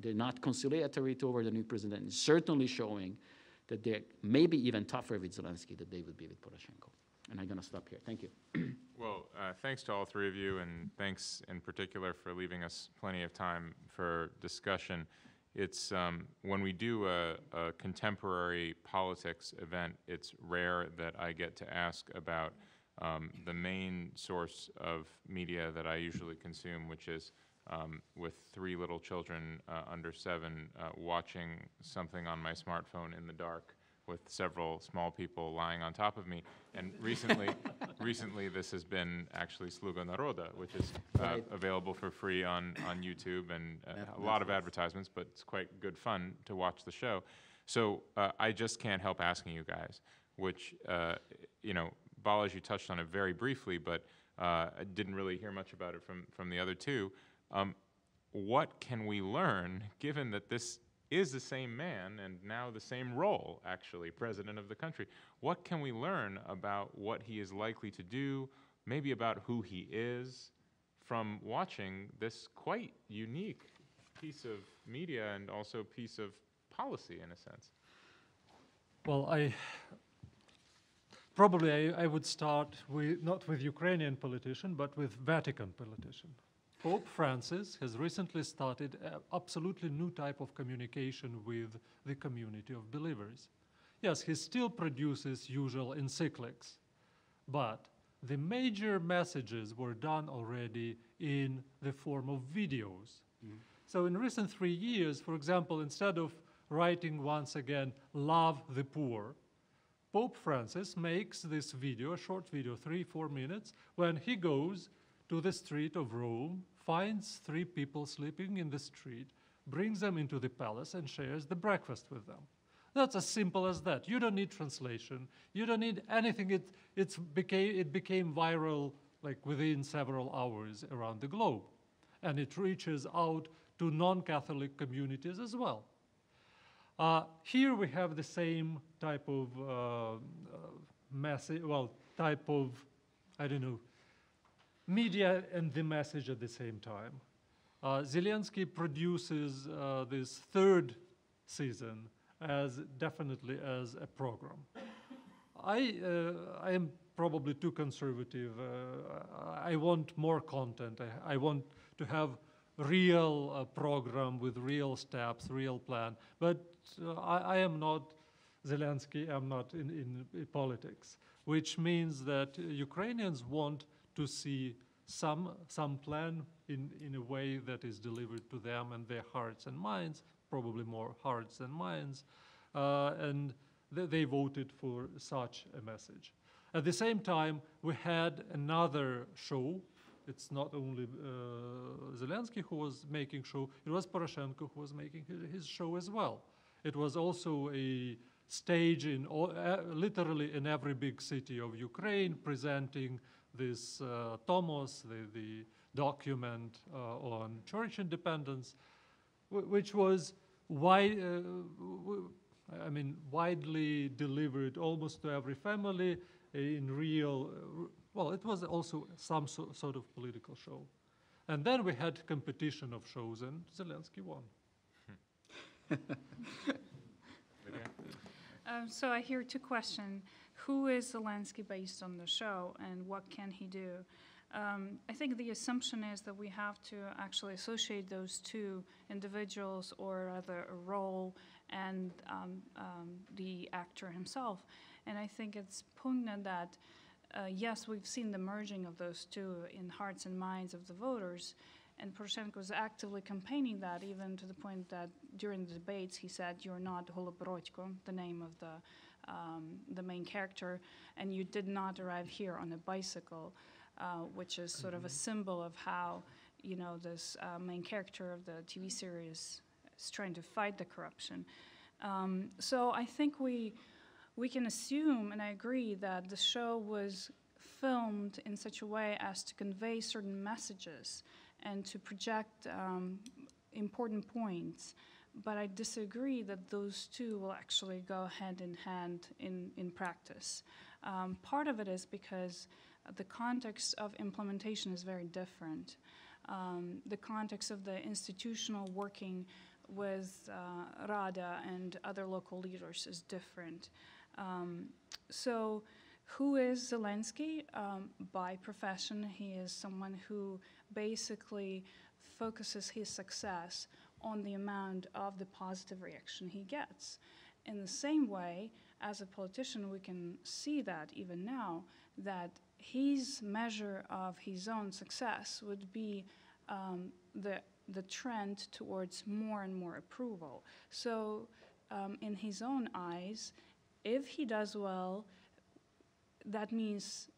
They're not conciliatory toward the new president. It's certainly showing that they're maybe even tougher with Zelensky than they would be with Poroshenko. And I'm going to stop here. Thank you. Well, thanks to all 3 of you, and thanks in particular for leaving us plenty of time for discussion. It's when we do a contemporary politics event, it's rare that I get to ask about the main source of media that I usually consume, which is with 3 little children under 7 watching something on my smartphone in the dark with several small people lying on top of me. And recently this has been actually Sluga Naroda, which is available for free on YouTube, and a lot of advertisements, but it's quite good fun to watch the show. So I just can't help asking you guys, which, Balazs, you touched on it very briefly, but I didn't really hear much about it from the other 2. what can we learn, given that this is the same man and now the same role, actually, president of the country? What can we learn about what he is likely to do, maybe about who he is, from watching this quite unique piece of media and also piece of policy, in a sense? Well, I would start with, not with Ukrainian politician, but with Vatican politician. Pope Francis has recently started an absolutely new type of communication with the community of believers. Yes, he still produces usual encyclics, but the major messages were done already in the form of videos. So in recent 3 years, for example, instead of writing once again, "Love the poor," Pope Francis makes this video, a short video, 3-4 minutes, when he goes to the street of Rome, finds 3 people sleeping in the street, brings them into the palace and shares the breakfast with them. That's as simple as that. You don't need translation. You don't need anything. It became viral like within several hours around the globe. And it reaches out to non-Catholic communities as well. Here we have the same type of message, type of, media and the message at the same time. Zelensky produces this 3rd season definitely as a program. I am probably too conservative. I want more content. I want to have real program with real steps, real plan. But I am not Zelensky. I'm not in politics, which means that Ukrainians want to see some plan in a way that is delivered to them and their hearts and minds, probably more hearts than minds, and they voted for such a message. At the same time, we had another show. It's not only Zelensky who was making show, it was Poroshenko who was making his show as well. It was also a stage literally in every big city of Ukraine, presenting this tomos, the document on church independence, which was widely delivered almost to every family in real, it was also some sort of political show. And then we had competition of shows, and Zelensky won. So I hear 2 questions. Who is Zelensky based on the show, and what can he do? I think the assumption is that we have to actually associate those 2 individuals, or rather a role, and the actor himself. And I think it's poignant that, yes, we've seen the merging of those 2 in hearts and minds of the voters, and Poroshenko was actively campaigning that, even to the point that during the debates he said, "You're not Holobrodko," the name of the main character, and you did not arrive here on a bicycle, which is sort of a symbol of how, this main character of the TV series is trying to fight the corruption. So I think we can assume, and I agree, that the show was filmed in such a way as to convey certain messages and to project important points. But I disagree that those 2 will actually go hand in hand in practice. Part of it is because the context of implementation is very different. The context of the institutional working with Rada and other local leaders is different. So who is Zelensky? By profession, he is someone who basically focuses his success on the amount of the positive reaction he gets. In the same way, as a politician, we can see that even now, that his measure of his own success would be the trend towards more and more approval. So in his own eyes, if he does well, that means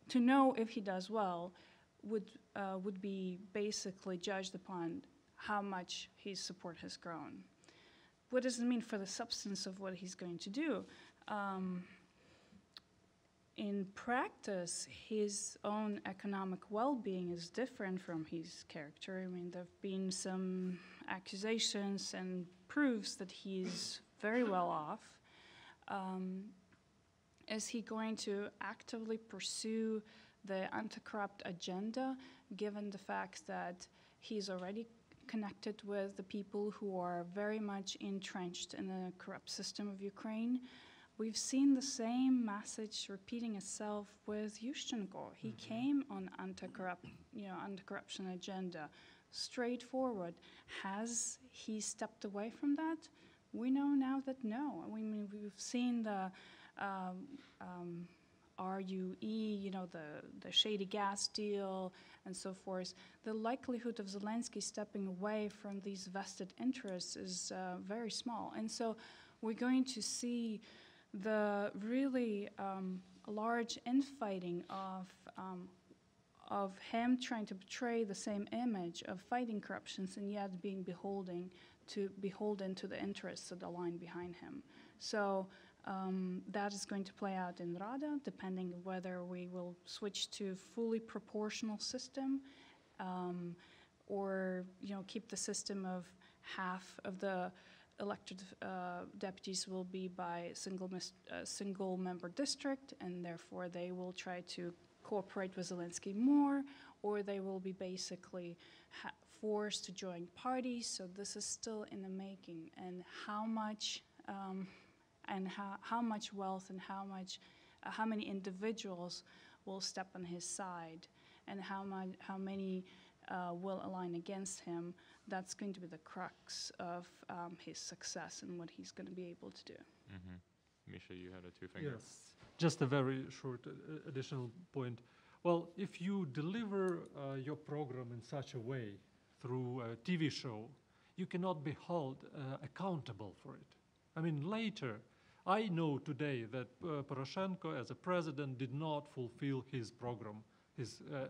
to know if he does well would be basically judged upon how much his support has grown. What does it mean for the substance of what he's going to do? in practice, his own economic well-being is different from his character. I mean, there have been some accusations and proofs that he's very well off. Is he going to actively pursue the anti-corrupt agenda, given the fact that he's already connected with the people who are very much entrenched in the corrupt system of Ukraine? We've seen the same message repeating itself with Yushchenko. He came on anti-corruption agenda, straightforward. Has he stepped away from that? We know now that no. I mean, we've seen the RUE, the shady gas deal, and so forth. The likelihood of Zelensky stepping away from these vested interests is very small, and so we're going to see the really large infighting of him trying to portray the same image of fighting corruptions and yet being beholden to the interests that align behind him. So that is going to play out in Rada, depending whether we will switch to fully proportional system or keep the system of half of the elected deputies will be by single member district, and therefore they will try to cooperate with Zelensky more, or they will be basically forced to join parties. So this is still in the making, and how much wealth and how many individuals will step on his side, and how many will align against him. That's going to be the crux of his success and what he's going to be able to do. Mm-hmm. Misha, you had a two-finger. Yes, just a very short additional point. Well, if you deliver your program in such a way through a TV show, you cannot be held accountable for it. I mean, later, I know today that Poroshenko as a president did not fulfill his program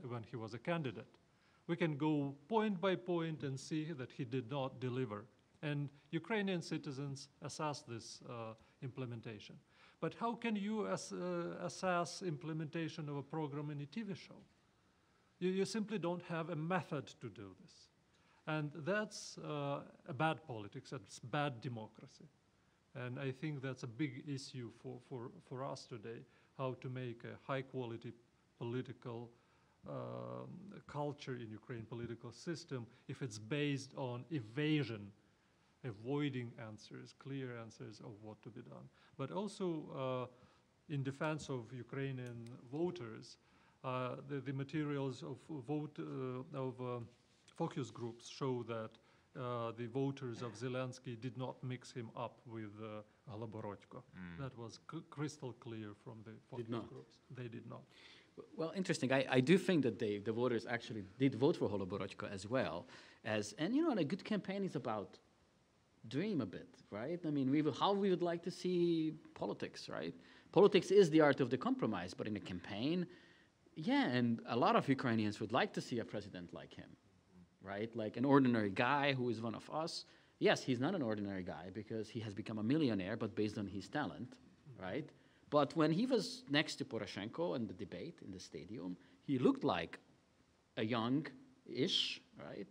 when he was a candidate. We can go point by point and see that he did not deliver. And Ukrainian citizens assess this implementation. But how can you assess implementation of a program in a TV show? You simply don't have a method to do this. And that's a bad politics, that's bad democracy. And I think that's a big issue for us today, how to make a high-quality political culture in Ukraine, political system, if it's based on evasion, avoiding answers, clear answers of what to be done. But also in defense of Ukrainian voters, the materials of focus groups show that the voters of Zelensky did not mix him up with Holoborodko. That was crystal clear from the focus groups. They did not. Well, interesting. I do think that the voters actually did vote for Holoborodko as well. And a good campaign is about dream a bit, right? I mean, how we would like to see politics, right? Politics is the art of the compromise, but in a campaign, yeah, and a lot of Ukrainians would like to see a president like him, right? Like an ordinary guy who is one of us. Yes, he's not an ordinary guy because he has become a millionaire, but based on his talent, right? But when he was next to Poroshenko in the debate in the stadium, he looked like a young-ish, right,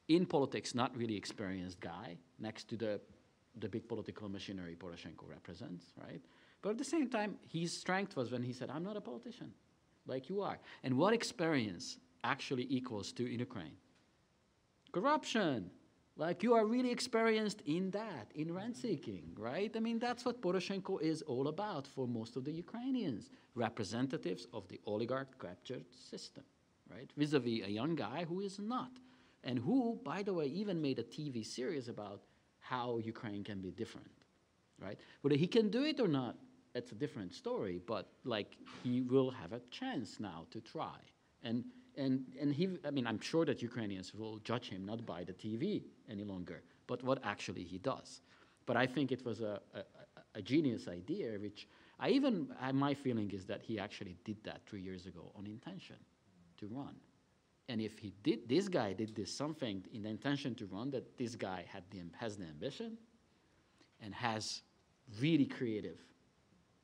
in politics, not really experienced guy next to the big political machinery Poroshenko represents, right? But at the same time, his strength was when he said, I'm not a politician, like you are. And what experience actually equals to in Ukraine? Corruption. Like you are really experienced in that, in rent-seeking, right? I mean, that's what Poroshenko is all about for most of the Ukrainians, representatives of the oligarch-captured system, right? Vis-a-vis a young guy who is not, and who, by the way, even made a TV series about how Ukraine can be different, right? Whether he can do it or not, it's a different story, but like he will have a chance now to try. And I'm sure that Ukrainians will judge him not by the TV any longer, but what actually he does. But I think it was a genius idea, which my feeling is that he actually did that 3 years ago on intention to run. And if this guy did something in the intention to run, that this guy has the ambition and has really creative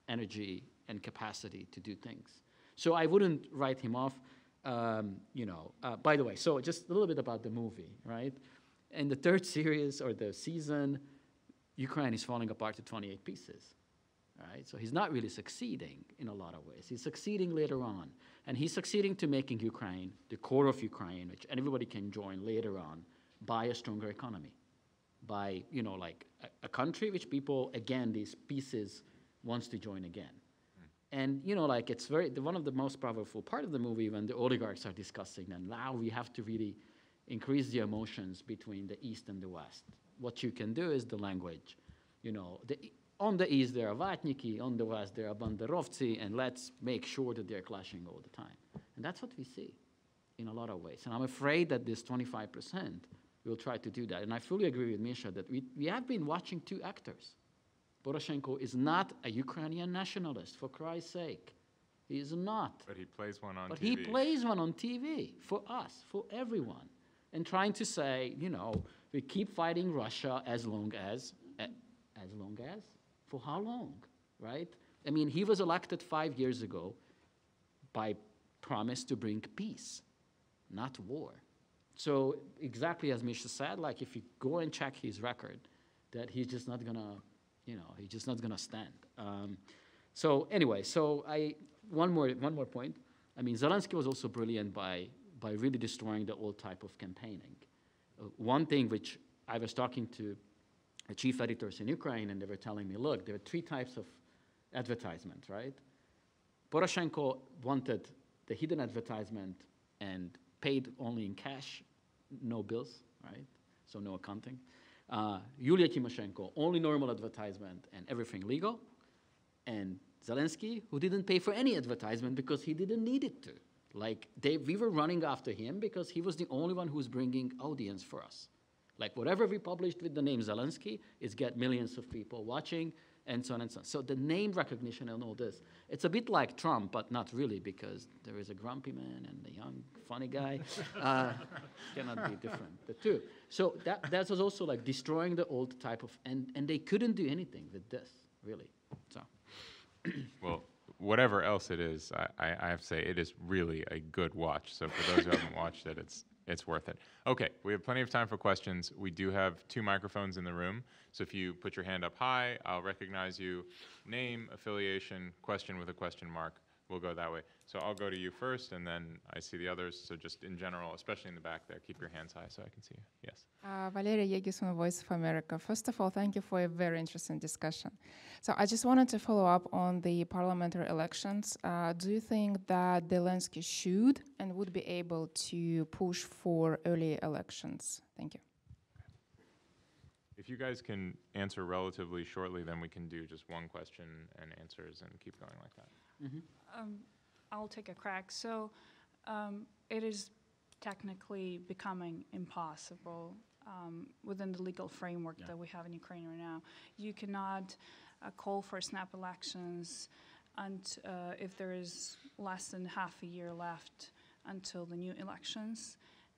energy and capacity to do things. So I wouldn't write him off. By the way, so just a little bit about the movie, right? In the third series or the season, Ukraine is falling apart to 28 pieces, right? So he's not really succeeding in a lot of ways. He's succeeding later on. And he's succeeding to making Ukraine, the core of Ukraine, which everybody can join later on, by a stronger economy, by, like a country which people, again, these pieces wants to join again. And, like it's one of the most powerful part of the movie when the oligarchs are discussing, and now we have to really increase the emotions between the East and the West. What you can do is the language. On the East, there are Vatniki, on the West, there are Banderovci, and let's make sure that they're clashing all the time. And that's what we see in a lot of ways. And I'm afraid that this 25% will try to do that. And I fully agree with Misha that we have been watching two actors. Poroshenko is not a Ukrainian nationalist, for Christ's sake. He is not. But he plays one on TV. But he plays one on TV for us, for everyone. And trying to say, we keep fighting Russia as long as, for how long, right? I mean, he was elected 5 years ago by promise to bring peace, not war. So exactly as Misha said, like if you go and check his record, that he's just not gonna, he's just not gonna stand. So anyway, one more point. I mean, Zelensky was also brilliant by really destroying the old type of campaigning. One thing which I was talking to the chief editors in Ukraine, and they were telling me, look, there are 3 types of advertisement, right? Poroshenko wanted the hidden advertisement and paid only in cash, no bills, right? So no accounting. Yulia Tymoshenko, only normal advertisement and everything legal. And Zelensky, who didn't pay for any advertisement because he didn't need it to. Like, we were running after him because he was the only one who was bringing audience for us. Like, whatever we published with the name Zelensky is get millions of people watching, and so on and so on. So the name recognition and all this, it's a bit like Trump, but not really, because there is a grumpy man and a young, funny guy. Cannot be different, the two. So that was also like destroying the old type of, and they couldn't do anything with this, really. So. Well, whatever else it is, I have to say it is really a good watch. So for those who haven't watched it, it's worth it. Okay, we have plenty of time for questions. We do have 2 microphones in the room. So if you put your hand up high, I'll recognize you. Name, affiliation, question with a question mark. We'll go that way. So I'll go to you first, and then I see the others. So just in general, especially in the back there, keep your hands high so I can see you. Yes. Valeria Yegison, Voice of America. First of all, thank you for a very interesting discussion. So I just wanted to follow up on the parliamentary elections. Do you think that Zelensky should and would be able to push for early elections? Thank you. If you guys can answer relatively shortly, then we can do just one question and answers and keep going like that. Mm-hmm. I'll take a crack. So it is technically becoming impossible within the legal framework that we have in Ukraine right now. You cannot call for snap elections and if there is less than half a year left until the new elections.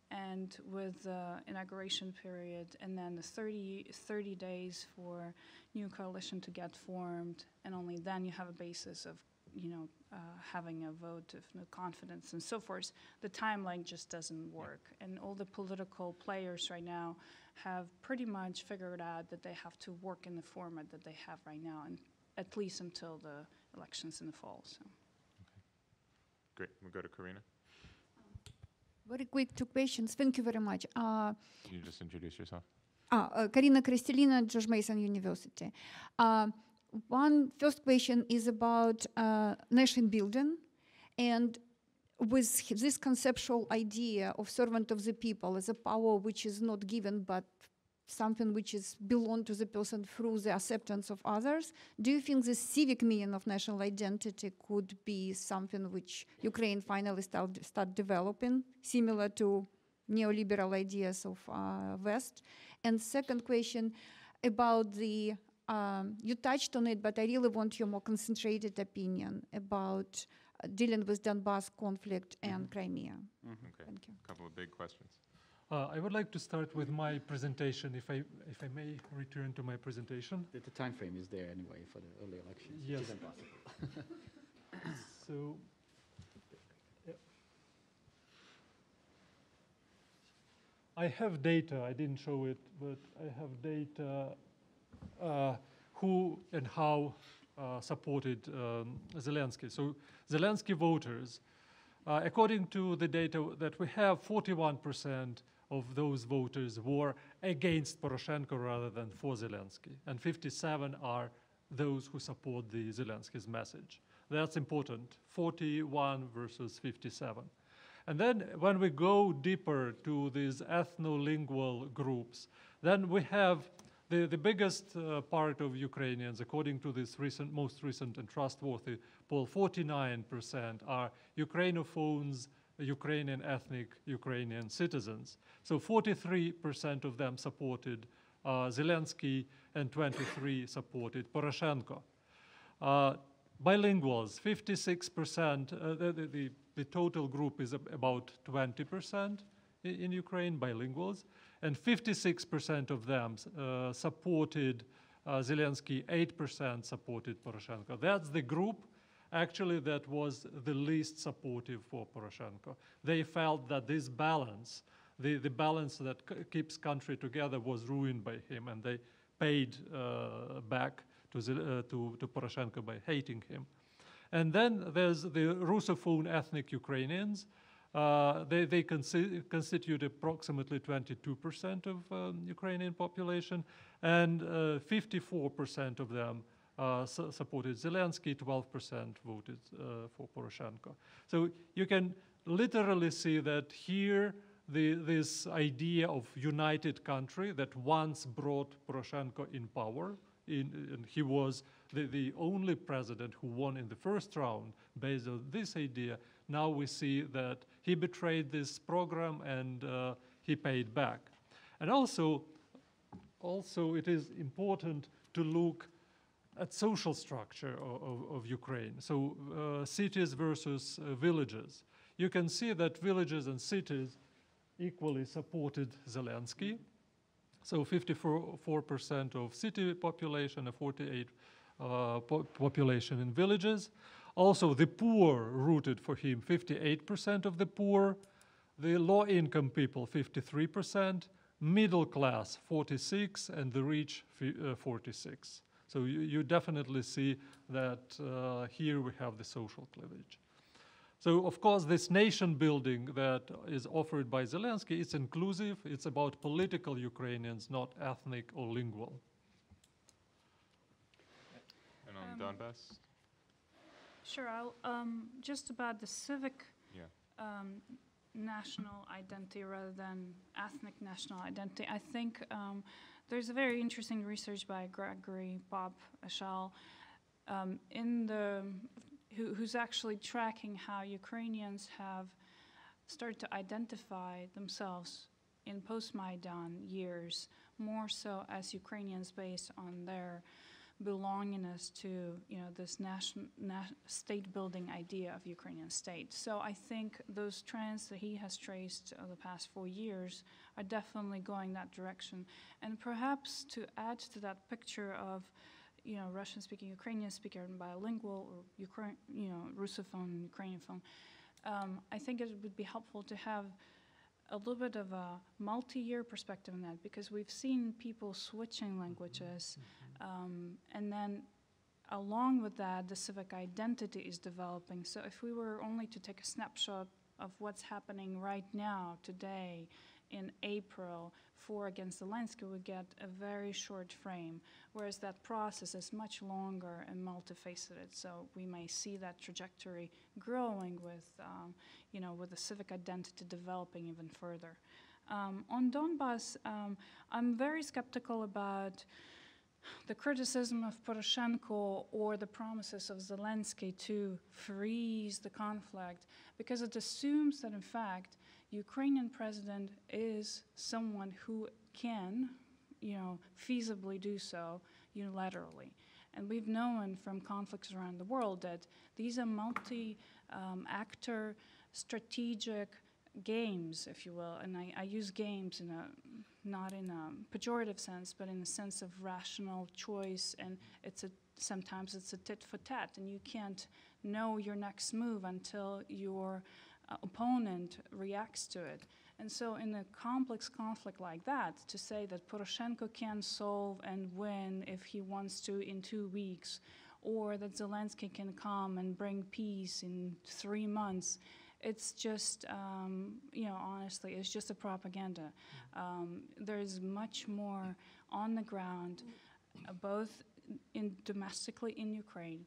And with the inauguration period and then the 30 days for new coalition to get formed, and only then you have a basis of having a vote of no confidence and so forth, the timeline just doesn't work. And all the political players right now have pretty much figured out that they have to work in the format that they have right now, and at least until the elections in the fall. So. Okay. Great. We'll go to Karina. Very quick 2 questions. Thank you very much. Can you just introduce yourself? Karina Kristelina, George Mason University. One first question is about nation building, and with this conceptual idea of servant of the people as a power which is not given but something which is belong to the person through the acceptance of others. Do you think the civic meaning of national identity could be something which Ukraine finally start developing, similar to neoliberal ideas of West? And second question about the, you touched on it, but I really want your more concentrated opinion about dealing with Donbass conflict and Crimea. Okay. Thank you. A couple of big questions. I would like to start with my presentation, if I may return to my presentation. The time frame is there anyway for the early elections. Yes. Which is impossible. So, yeah. I have data, I didn't show it, but I have data who and how supported Zelensky. So Zelensky voters, according to the data that we have, 41% of those voters were against Poroshenko rather than for Zelensky, and 57 are those who support the Zelensky's message. That's important, 41 versus 57. And then when we go deeper to these ethno-lingual groups, then we have the biggest part of Ukrainians, according to this most recent and trustworthy poll, 49% are Ukrainophones, Ukrainian ethnic Ukrainian citizens. So 43% of them supported Zelensky and 23% supported Poroshenko. Bilinguals, 56%, the total group is about 20% in Ukraine, bilinguals, and 56% of them supported Zelensky, 8% supported Poroshenko. That's the group actually that was the least supportive for Poroshenko. They felt that this balance, the balance that keeps country together, was ruined by him, and they paid back to Poroshenko by hating him. And then there's the Russophone ethnic Ukrainians. They constitute approximately 22% of Ukrainian population, and 54% of them supported Zelensky, 12% voted for Poroshenko. So you can literally see that here this idea of united country that once brought Poroshenko in power, and he was the only president who won in the first round based on this idea. Now we see that he betrayed this program and he paid back. And also it is important to look at social structure of Ukraine. So cities versus villages. You can see that villages and cities equally supported Zelensky. So 54% of city population and 48% population in villages. Also, the poor rooted for him, 58% of the poor. The low-income people, 53%. Middle class, 46%, and the rich, 46%. So you definitely see that here we have the social cleavage. So, of course, this nation building that is offered by Zelensky, it's inclusive. It's about political Ukrainians, not ethnic or lingual. And on Donbass? Sure. Just about the civic Yeah. national identity rather than ethnic national identity, I think there's a very interesting research by Gregory Bob Ashal who's actually tracking how Ukrainians have started to identify themselves in post-Maidan years, more so as Ukrainians based on their belongingness to, this state-building idea of Ukrainian state. So I think those trends that he has traced over the past 4 years are definitely going that direction. And perhaps to add to that picture of Russian-speaking, Ukrainian-speaking, and bilingual, or Russophone, Ukrainophone, I think it would be helpful to have a little bit of a multi-year perspective on that, because we've seen people switching languages, and then along with that, the civic identity is developing. So if we were only to take a snapshot of what's happening right now, today, in April, for against Zelensky, we get a very short frame, whereas that process is much longer and multifaceted. So we may see that trajectory growing with, with the civic identity developing even further. On Donbass, I'm very skeptical about the criticism of Poroshenko or the promises of Zelensky to freeze the conflict, because it assumes that, in fact, Ukrainian president is someone who can, feasibly do so unilaterally. And we've known from conflicts around the world that these are multi-actor strategic games, if you will. And I use games not in a pejorative sense, but in the sense of rational choice. And sometimes it's a tit for tat, and you can't know your next move until your opponent reacts to it. And so in a complex conflict like that, to say that Poroshenko can solve and win if he wants to in 2 weeks, or that Zelensky can come and bring peace in 3 months, it's just, honestly, it's just a propaganda. There's much more on the ground, both domestically in Ukraine,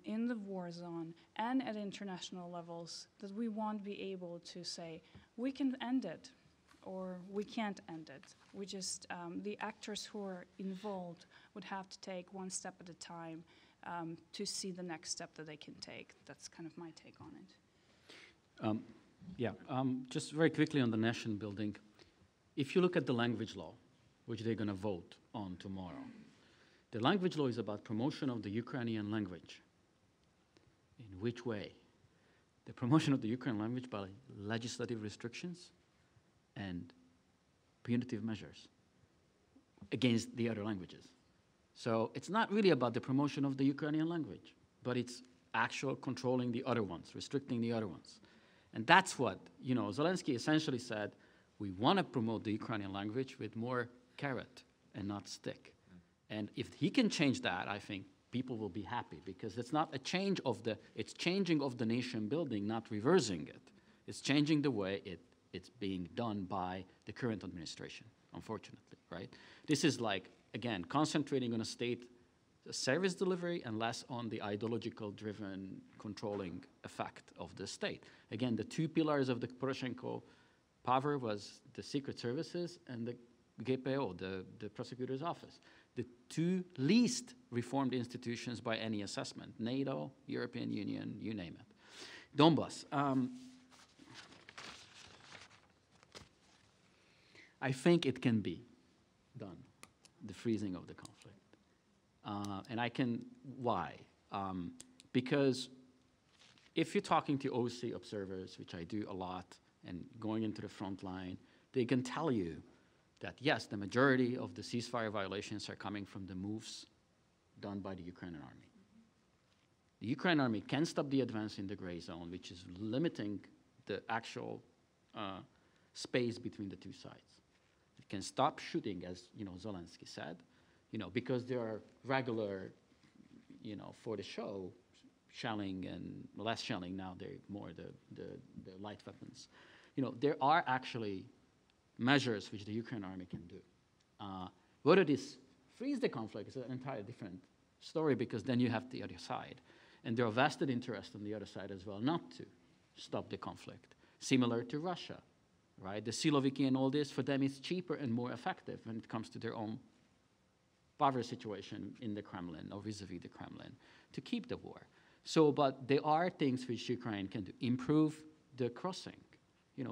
in the war zone, and at international levels, that we won't be able to say, we can end it, or we can't end it. We just, the actors who are involved would have to take one step at a time to see the next step that they can take. That's kind of my take on it. Just very quickly on the nation building. If you look at the language law, which they're going to vote on tomorrow, the language law is about promotion of the Ukrainian language. In which way? The promotion of the Ukrainian language by legislative restrictions and punitive measures against the other languages. So it's not really about the promotion of the Ukrainian language, but it's actual controlling the other ones, restricting the other ones. And that's what, Zelensky essentially said, we want to promote the Ukrainian language with more carrot and not stick. And if he can change that, I think people will be happy, because it's not a change of it's changing of the nation building, not reversing it. It's changing the way it's being done by the current administration, unfortunately, right? This is like, again, concentrating on a state service delivery and less on the ideological-driven controlling effect of the state. Again, the two pillars of the Poroshenko power was the secret services and the GPO, the prosecutor's office. The two least reformed institutions by any assessment, NATO, European Union, you name it. Donbas. I think it can be done, the freezing of the conflict. Why? Because if you're talking to OC observers, which I do a lot, and going into the front line, they can tell you that, yes, the majority of the ceasefire violations are coming from the moves done by the Ukrainian army. The Ukrainian army can stop the advance in the gray zone, which is limiting the actual space between the two sides. It can stop shooting, as Zelensky said, because there are regular, for the show, shelling and less shelling now. They're more the light weapons. There are actually measures which the Ukrainian army can do. Whether this frees the conflict is an entirely different story, because then you have the other side. And there are vested interests on the other side as well not to stop the conflict, similar to Russia, right? The Siloviki and all this, for them, it's cheaper and more effective when it comes to their own power situation in the Kremlin or vis-a-vis the Kremlin to keep the war. So, but there are things which Ukraine can do. Improve the crossing.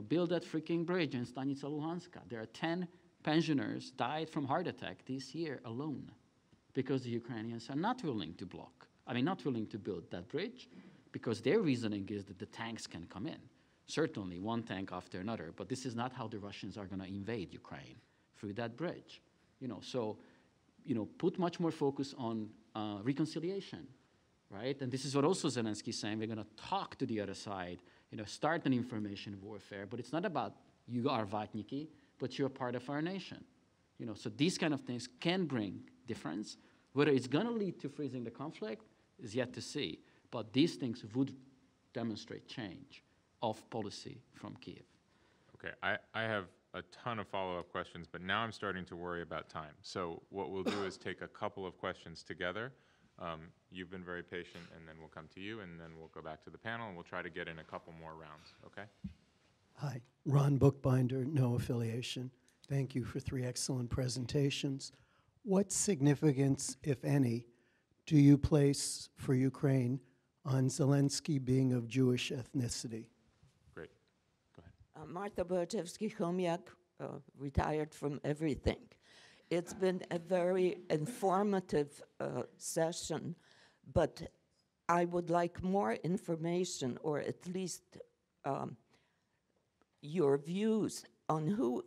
Build that freaking bridge in Stanica Luhanska. There are 10 pensioners died from heart attack this year alone because the Ukrainians are not willing to not willing to build that bridge, because their reasoning is that the tanks can come in. Certainly one tank after another, but this is not how the Russians are going to invade Ukraine, through that bridge. Put much more focus on reconciliation, right? And this is what also Zelensky is saying. We're going to talk to the other side, start an information warfare, but it's not about you are Vatniki, but you're part of our nation. So these kind of things can bring difference. Whether it's going to lead to freezing the conflict is yet to see, but these things would demonstrate change of policy from Kiev. Okay, I have a ton of follow-up questions, but now I'm starting to worry about time. So what we'll do is take a couple of questions together. You've been very patient, and then we'll come to you, and then we'll go back to the panel, and we'll try to get in a couple more rounds, okay? Hi, Ron Bookbinder, no affiliation. Thank you for 3 excellent presentations. What significance, if any, do you place for Ukraine on Zelensky being of Jewish ethnicity? Great, go ahead. Marta Boratevsky-Chomiak, retired from everything. It's been a very informative session, but I would like more information, or at least your views on who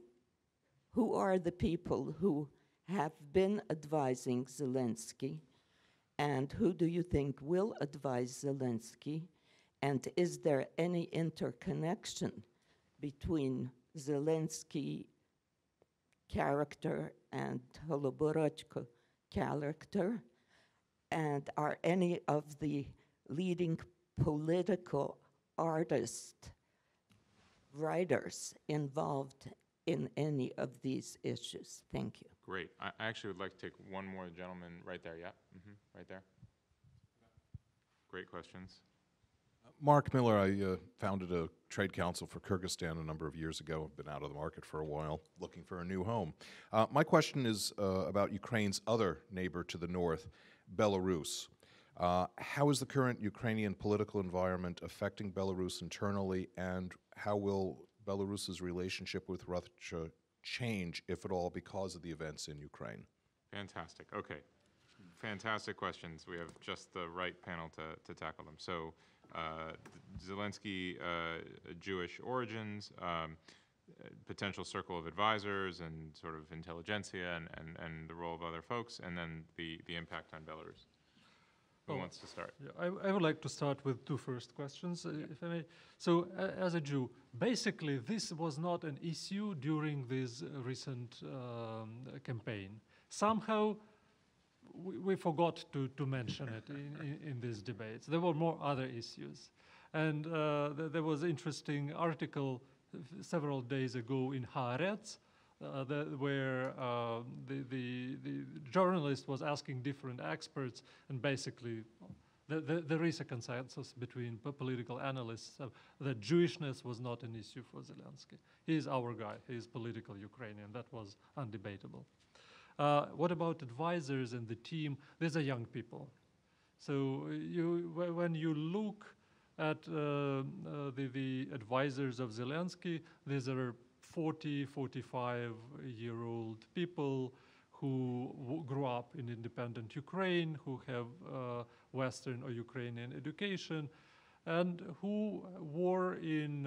are the people who have been advising Zelensky, And who do you think will advise Zelensky? And is there any interconnection between Zelensky character and Holoborodko character? And are any of the leading political artists, writers involved in any of these issues? Thank you. Great. I actually would like to take one more gentleman right there. Yeah, right there. Great questions. Mark Miller, I founded a trade council for Kyrgyzstan a number of years ago. I've been out of the market for a while, looking for a new home. My question is about Ukraine's other neighbor to the north, Belarus. How is the current Ukrainian political environment affecting Belarus internally, and how will Belarus's relationship with Russia change, if at all, because of the events in Ukraine? Fantastic. Okay. Fantastic questions. We have just the right panel to tackle them. So, Zelensky, Jewish origins, potential circle of advisors and sort of intelligentsia and the role of other folks, and then the impact on Belarus. Who wants to start? Yeah, I would like to start with two first questions, if I may. So, as a Jew, basically this was not an issue during this recent campaign. Somehow, we forgot to mention it in these debates. There were more other issues. And there was an interesting article several days ago in Haaretz, where the journalist was asking different experts, and basically there is a consensus between political analysts that Jewishness was not an issue for Zelensky. He is our guy. He is political Ukrainian. That was undebatable. What about advisors and the team? These are young people. So when you look at the advisors of Zelensky, these are 40, 45-year-old people who grew up in independent Ukraine, who have Western or Ukrainian education, and who were in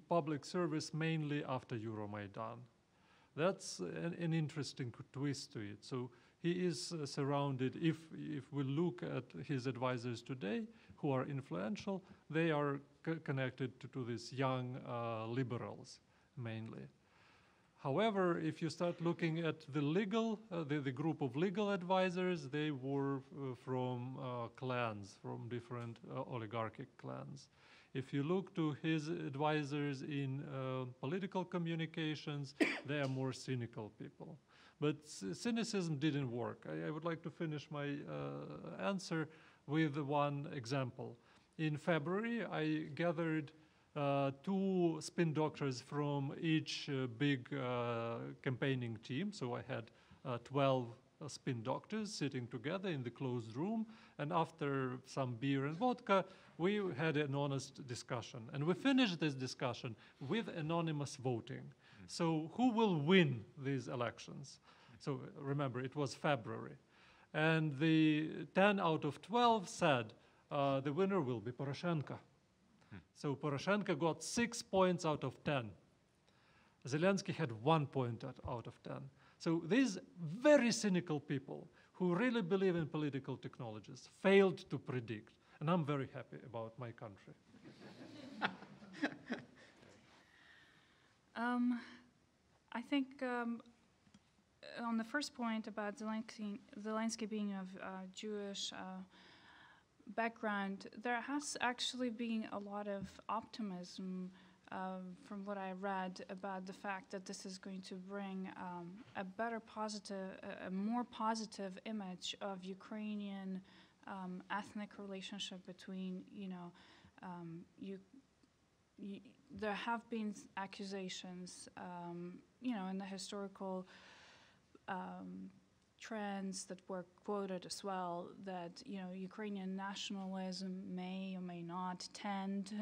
public service mainly after Euromaidan. That's an interesting twist to it. So he is surrounded, if we look at his advisors today, who are influential, they are connected to these young liberals, mainly. However, if you start looking at the legal, the group of legal advisors, they were from clans, from different oligarchic clans. If you look to his advisors in political communications, they are more cynical people. But cynicism didn't work. I would like to finish my answer with one example. In February, I gathered 2 spin doctors from each big campaigning team. So I had 12 spin doctors sitting together in the closed room. And after some beer and vodka, we had an honest discussion. And we finished this discussion with anonymous voting. So who will win these elections? So remember, it was February. And the 10 out of 12 said the winner will be Poroshenko. So Poroshenko got 6 points out of 10. Zelensky had 1 point out of 10. So these very cynical people who really believe in political technologies failed to predict. And I'm very happy about my country. I think on the first point about Zelensky being of Jewish background, there has actually been a lot of optimism from what I read about the fact that this is going to bring a better a more positive image of Ukrainian ethnic relationship between, there have been accusations, in the historical trends that were quoted as well, that Ukrainian nationalism may or may not tend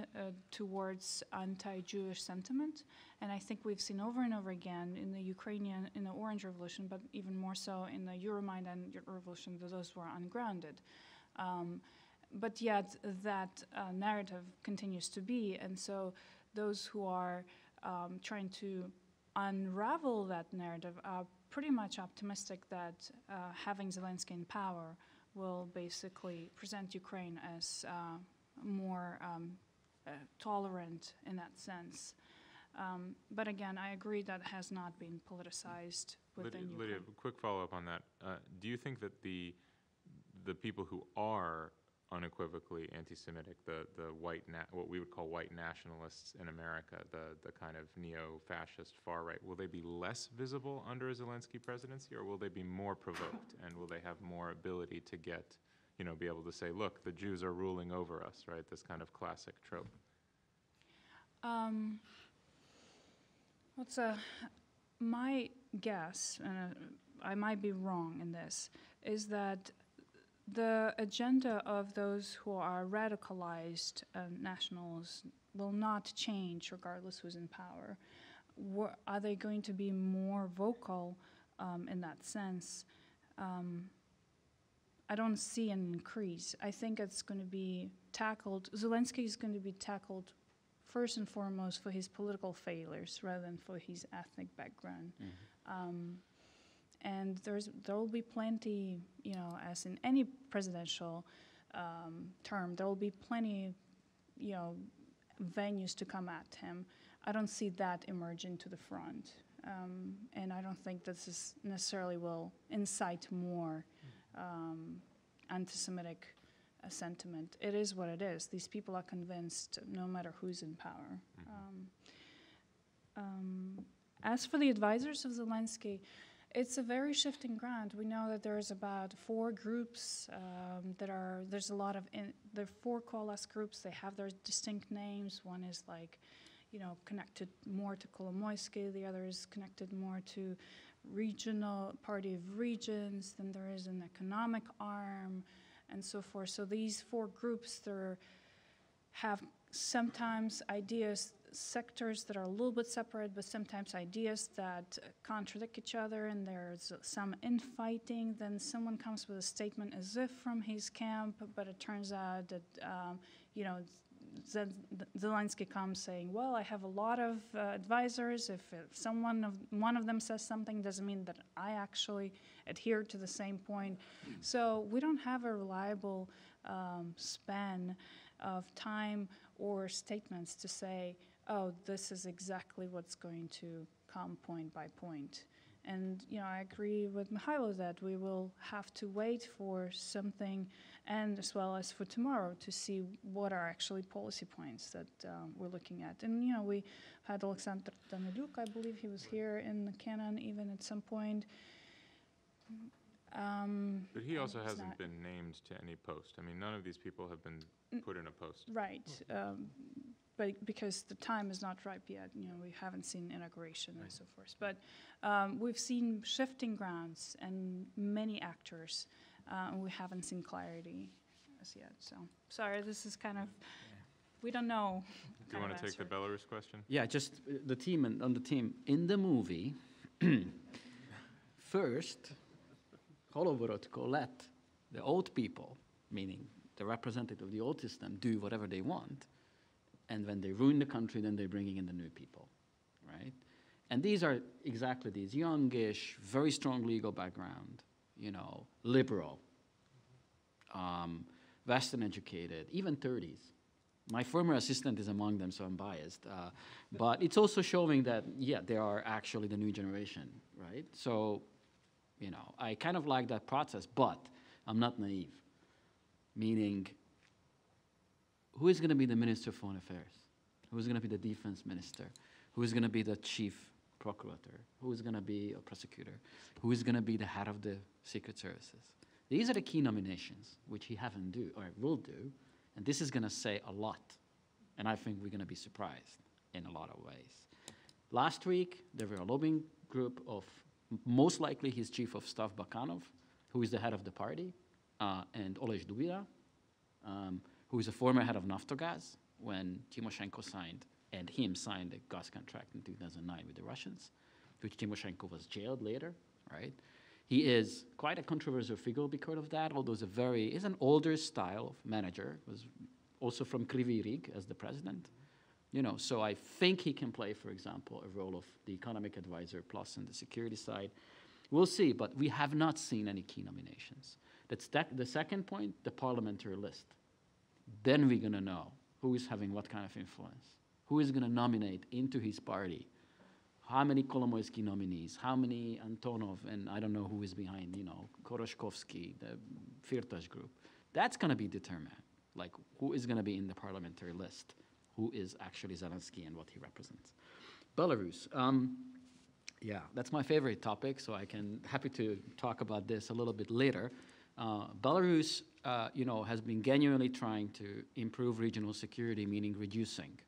towards anti-Jewish sentiment, and I think we've seen over and over again in the Orange Revolution, but even more so in the Euromaidan Revolution, that those were ungrounded. But yet that narrative continues to be, and so those who are trying to unravel that narrative are pretty much optimistic that having Zelensky in power will basically present Ukraine as more tolerant in that sense. But again, I agree that has not been politicized within Ukraine. Lydia, quick follow-up on that. Do you think that the people who are unequivocally anti-Semitic, the what we would call white nationalists in America, the kind of neo-fascist far right, will they be less visible under a Zelensky presidency, or will they be more provoked, and will they have more ability to get, be able to say, look, the Jews are ruling over us, right? This kind of classic trope. My guess, and I might be wrong in this, is that the agenda of those who are radicalized nationals will not change regardless who's in power. Are they going to be more vocal in that sense? I don't see an increase. I think it's going to be tackled, Zelensky is going to be tackled first and foremost for his political failures rather than for his ethnic background. And there will be plenty, as in any presidential term, there will be plenty, venues to come at him. I don't see that emerging to the front. And I don't think this necessarily will incite more anti-Semitic sentiment. It is what it is. These people are convinced no matter who's in power. As for the advisors of Zelensky, it's a very shifting ground. We know that there's about 4 groups there's a lot of, there are 4 coalesced groups. They have their distinct names. One is connected more to Kolomoisky. The other is connected more to regional party of regions. Then there is an economic arm and so forth. So these 4 groups, have sometimes ideas, sectors that are a little bit separate, but sometimes ideas that contradict each other, and there's some infighting. Then someone comes with a statement as if from his camp, but it turns out that, Zelensky comes saying, well, I have a lot of advisors. If one of them says something, doesn't mean that I actually adhere to the same point. So we don't have a reliable span of time or statements to say, oh, this is exactly what's going to come point by point. And I agree with Mihailo that we will have to wait for something, and as well as for tomorrow, to see what are actually policy points that we're looking at. And we had Oleksandr Turchynov, I believe he was here in the canon even at some point. But he also hasn't been named to any post. I mean, none of these people have been put in a post. Right. But because the time is not ripe yet, we haven't seen inauguration and so forth. But we've seen shifting grounds and many actors, and we haven't seen clarity as yet. So sorry, this is kind of, we don't know. Do you want to take the Belarus question? Yeah, just the team and on the team in the movie. First, Holoborodko let the old people, meaning the representative of the old system, do whatever they want. And when they ruin the country, then they're bringing in the new people, right? And these are exactly these youngish, very strong legal background, liberal, Western educated, even 30s. My former assistant is among them, so I'm biased. But it's also showing that, they are actually the new generation, right? So, I kind of like that process, but I'm not naive, meaning, who is going to be the Minister of Foreign Affairs? Who is going to be the Defense Minister? Who is going to be the Chief Procurator? Who is going to be a prosecutor? Who is going to be the head of the Secret Services? These are the key nominations, which he haven't do, or will do, and this is going to say a lot. And I think we're going to be surprised in a lot of ways. Last week, there were a lobbying group of most likely his Chief of Staff, Bakanov, who is the head of the party, and Olej Dubira, who is a former head of Naftogaz when Timoshenko signed a gas contract in 2009 with the Russians, which Timoshenko was jailed later, right? He is quite a controversial figure because of that, although he's an older style of manager, was also from Kryvyi Rih as the president. So I think he can play, for example, a role of the economic advisor plus on the security side. We'll see, but we have not seen any key nominations. That's the second point, the parliamentary list. Then we're going to know who is having what kind of influence, who is going to nominate into his party, how many Kolomoisky nominees, how many Antonov, and I don't know who is behind, Koroshkovsky, the Firtash group. That's going to be determined, like who is going to be in the parliamentary list, who is actually Zelensky and what he represents. Belarus. Yeah, that's my favorite topic, so I can happy to talk about this a little bit later. Belarus, has been genuinely trying to improve regional security, meaning reducing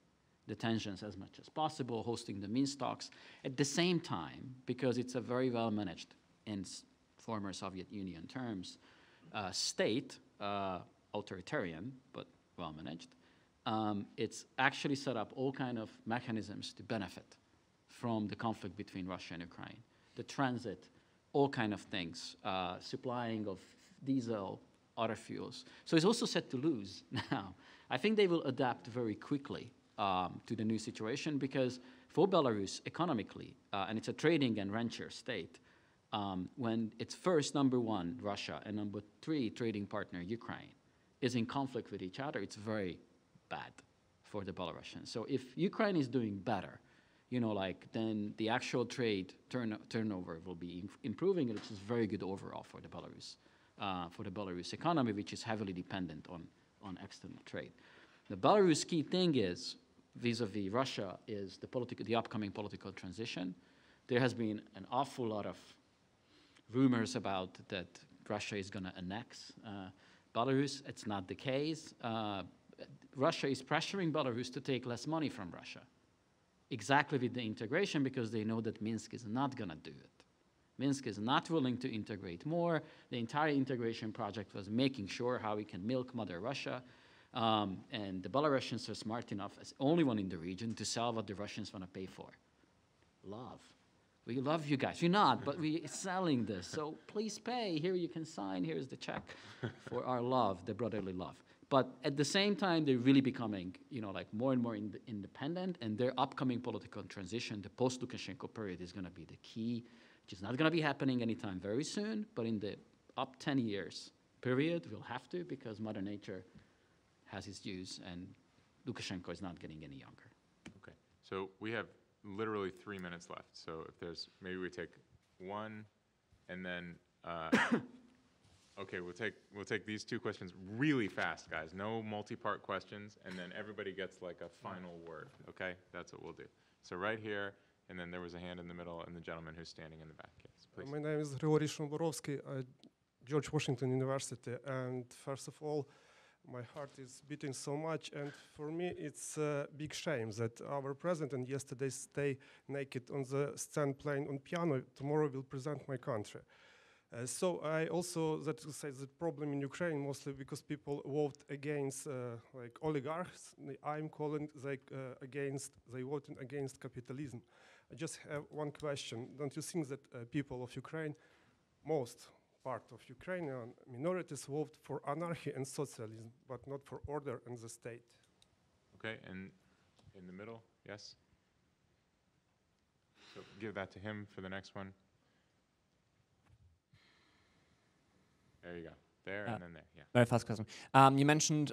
the tensions as much as possible, hosting the Minsk talks. At the same time, because it's a very well managed, in former Soviet Union terms, state, authoritarian but well managed, it's actually set up all kind of mechanisms to benefit from the conflict between Russia and Ukraine. The transit, all kind of things, supplying of diesel, other fuels. So it's also set to lose now. I think they will adapt very quickly to the new situation because for Belarus, economically, and it's a trading and rancher state, when its first number one, Russia, and number three trading partner, Ukraine, is in conflict with each other, it's very bad for the Belarusians. So if Ukraine is doing better, then the actual trade turnover will be improving, and which is very good overall for the Belarus economy, which is heavily dependent on external trade. The Belarus key thing is, vis-a-vis Russia, is the upcoming political transition. There has been an awful lot of rumors about that Russia is going to annex Belarus. It's not the case. Russia is pressuring Belarus to take less money from Russia, exactly with the integration, because they know that Minsk is not going to do it. Minsk is not willing to integrate more. The entire integration project was making sure how we can milk Mother Russia. And the Belarusians are smart enough, as only one in the region, to sell what the Russians want to pay for. Love. We love you guys. You're not, but we're selling this. So please pay. Here you can sign. Here's the check for our love, the brotherly love. But at the same time, they're really becoming, more and more independent. And their upcoming political transition, the post-Lukashenko period, is going to be the key, which is not going to be happening anytime very soon. But in the up 10 years period, we'll have to, because Mother Nature has its use, and Lukashenko is not getting any younger. Okay, so we have literally 3 minutes left. So if there's, maybe we take one, and then, okay, we'll take these two questions really fast, guys. No multi-part questions, and then everybody gets like a final word. Okay, that's what we'll do. So right here, and then there was a hand in the middle, and the gentleman who's standing in the back. Yes, please. My name is Grigory Shomborovsky at George Washington University, and first of all, my heart is beating so much, and for me it's a big shame that our president yesterday stay naked on the stand playing on piano. Tomorrow will present my country. So I also say the problem in Ukraine mostly because people vote against like oligarchs. I'm calling they voting against capitalism. I just have one question. Don't you think that people of Ukraine, most part of Ukrainian minorities, vote for anarchy and socialism, but not for order and the state? Okay, and in the middle, yes? So give that to him for the next one. There you go. There and then there, yeah. Very fast question. You mentioned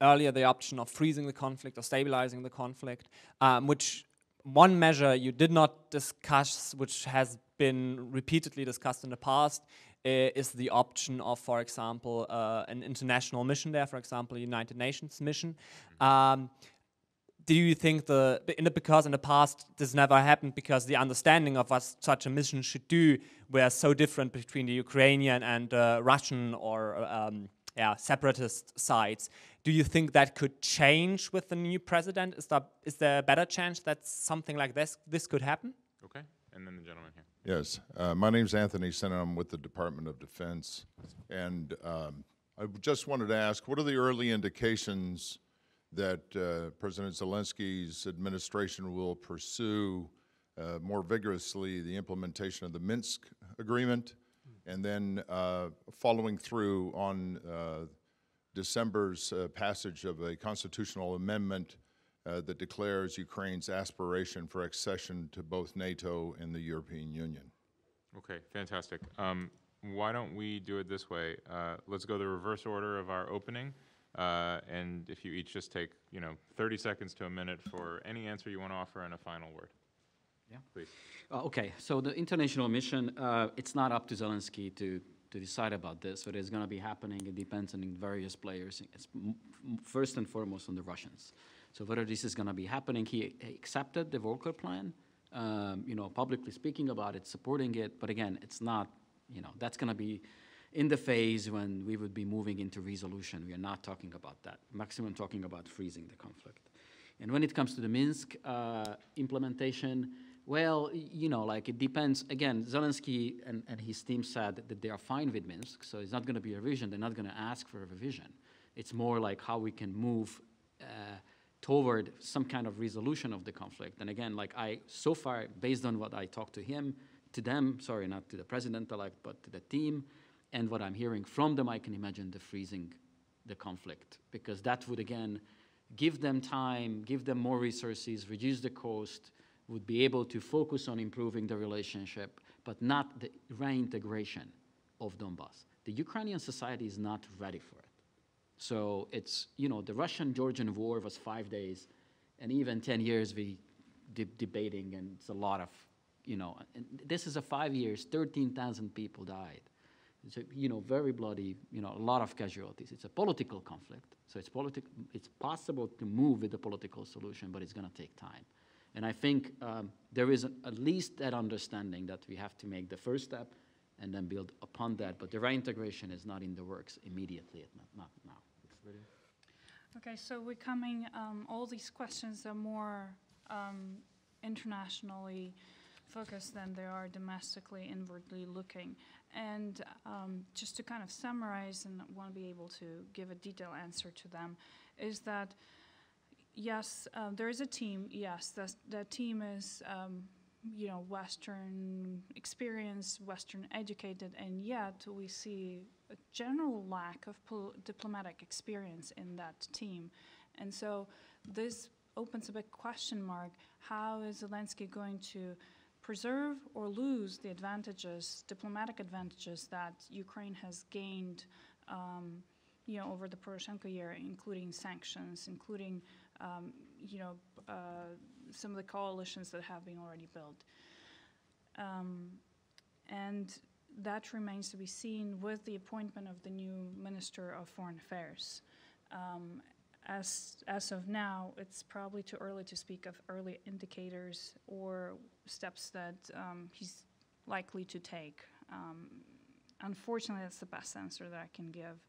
earlier the option of freezing the conflict or stabilizing the conflict, which one measure you did not discuss, which has been repeatedly discussed in the past, is the option of, for example, an international mission there, for example, a United Nations mission. Do you think because in the past this never happened because the understanding of what such a mission should do were so different between the Ukrainian and Russian or separatist sides? Do you think that could change with the new president? Is there a better chance that something like this could happen? Okay, and then the gentleman here. Yes, my name's Anthony Senna. I'm with the Department of Defense, and I just wanted to ask, what are the early indications that President Zelensky's administration will pursue more vigorously the implementation of the Minsk agreement, and then following through on December's passage of a constitutional amendment that declares Ukraine's aspiration for accession to both NATO and the European Union? Okay, fantastic. why don't we do it this way? Let's go the reverse order of our opening. And if you each just take, 30 seconds to a minute for any answer you want to offer and a final word. Yeah. Please. Okay, so the international mission, it's not up to Zelensky to decide about this. What is going to be happening, it depends on various players. It's first and foremost on the Russians. So whether this is going to be happening, he accepted the Volker plan, publicly speaking about it, supporting it. But again, it's not, that's going to be in the phase when we would be moving into resolution. We are not talking about that. Maximum talking about freezing the conflict. And when it comes to the Minsk implementation, well, it depends. Again, Zelensky and his team said that they are fine with Minsk, so it's not going to be a revision. They're not going to ask for a revision. It's more like how we can move toward some kind of resolution of the conflict. And again, so far, based on what I talked to them, sorry, not to the president-elect, but to the team, and what I'm hearing from them, I can imagine the freezing the conflict, because that would, again, give them time, give them more resources, reduce the cost, would be able to focus on improving the relationship, but not the reintegration of Donbass. The Ukrainian society is not ready for it. So it's, the Russian-Georgian war was 5 days, and even 10 years we debating, and it's a lot of, and this is a 5 years, 13,000 people died. It's very bloody, a lot of casualties. It's a political conflict, so it's possible to move with a political solution, but it's going to take time. And I think there is at least that understanding that we have to make the first step and then build upon that. But the reintegration is not in the works immediately, not now. Okay, so we're coming, all these questions are more internationally focused than they are domestically, inwardly looking. And just to kind of summarize and want to be able to give a detailed answer to them, is that yes, there is a team. Yes, that team is, Western experienced, Western educated, and yet we see a general lack of diplomatic experience in that team. And so this opens a big question mark. How is Zelensky going to preserve or lose the advantages, diplomatic advantages that Ukraine has gained, over the Poroshenko year, including sanctions, including some of the coalitions that have been already built. And that remains to be seen with the appointment of the new Minister of Foreign Affairs. As of now, it's probably too early to speak of early indicators or steps that he's likely to take. Unfortunately, that's the best answer that I can give.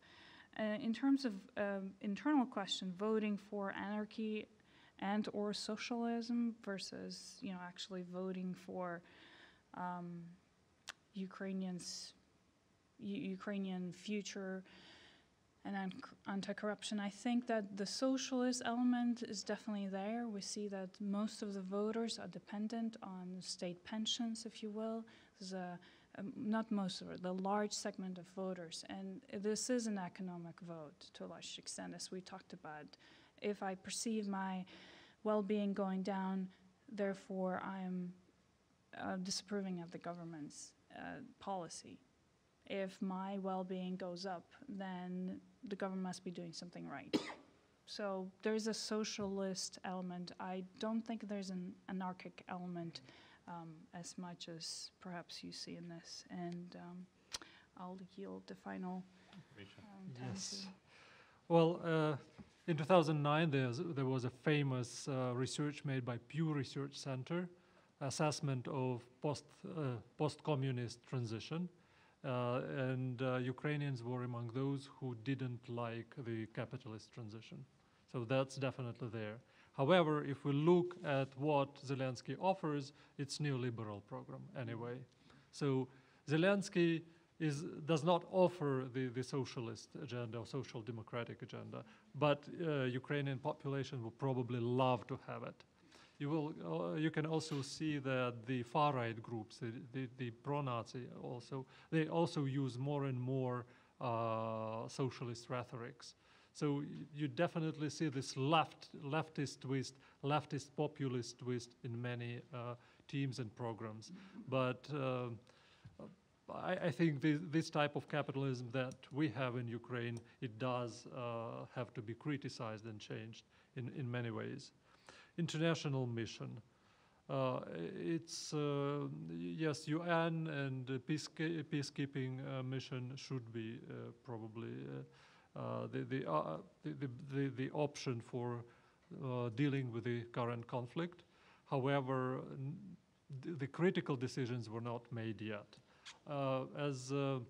In terms of internal question, voting for anarchy and or socialism versus, actually voting for Ukrainian future and anti-corruption, I think that the socialist element is definitely there. We see that most of the voters are dependent on state pensions, if you will. There's not most of it, the large segment of voters. And this is an economic vote to a large extent, as we talked about. If I perceive my well-being going down, therefore I am disapproving of the government's policy. If my well-being goes up, then the government must be doing something right. So there's a socialist element. I don't think there's an anarchic element as much as perhaps you see in this. And I'll yield the final time. Yes. Well, in 2009, there was a famous research made by Pew Research Center, assessment of post-communist transition. And Ukrainians were among those who didn't like the capitalist transition. So that's definitely there. However, if we look at what Zelensky offers, it's neoliberal program anyway. So Zelensky does not offer the socialist agenda or social democratic agenda, but Ukrainian population will probably love to have it. You can also see that the far-right groups, the pro-Nazi they also use more and more socialist rhetorics. So you definitely see this leftist twist, leftist populist twist in many teams and programs. But I think this type of capitalism that we have in Ukraine, it does have to be criticized and changed in many ways. International mission. It's, yes, UN and peacekeeping mission should be probably the option for dealing with the current conflict. However, the critical decisions were not made yet. As an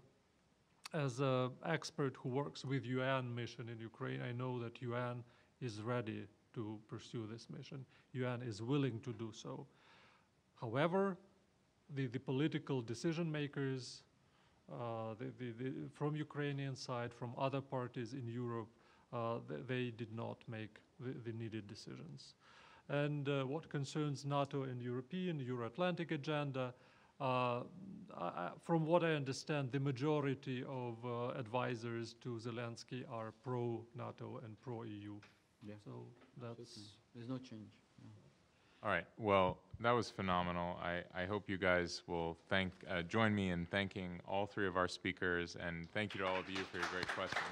expert who works with UN mission in Ukraine, I know that UN is ready to pursue this mission. UN is willing to do so. However, the political decision makers from Ukrainian side, from other parties in Europe, they did not make the needed decisions. And what concerns NATO and Euro-Atlantic agenda, from what I understand, the majority of advisors to Zelensky are pro-NATO and pro-EU. Yeah. So that's... There's no change. No. All right, well, that was phenomenal. I hope you guys will join me in thanking all three of our speakers, and thank you to all of you for your great questions.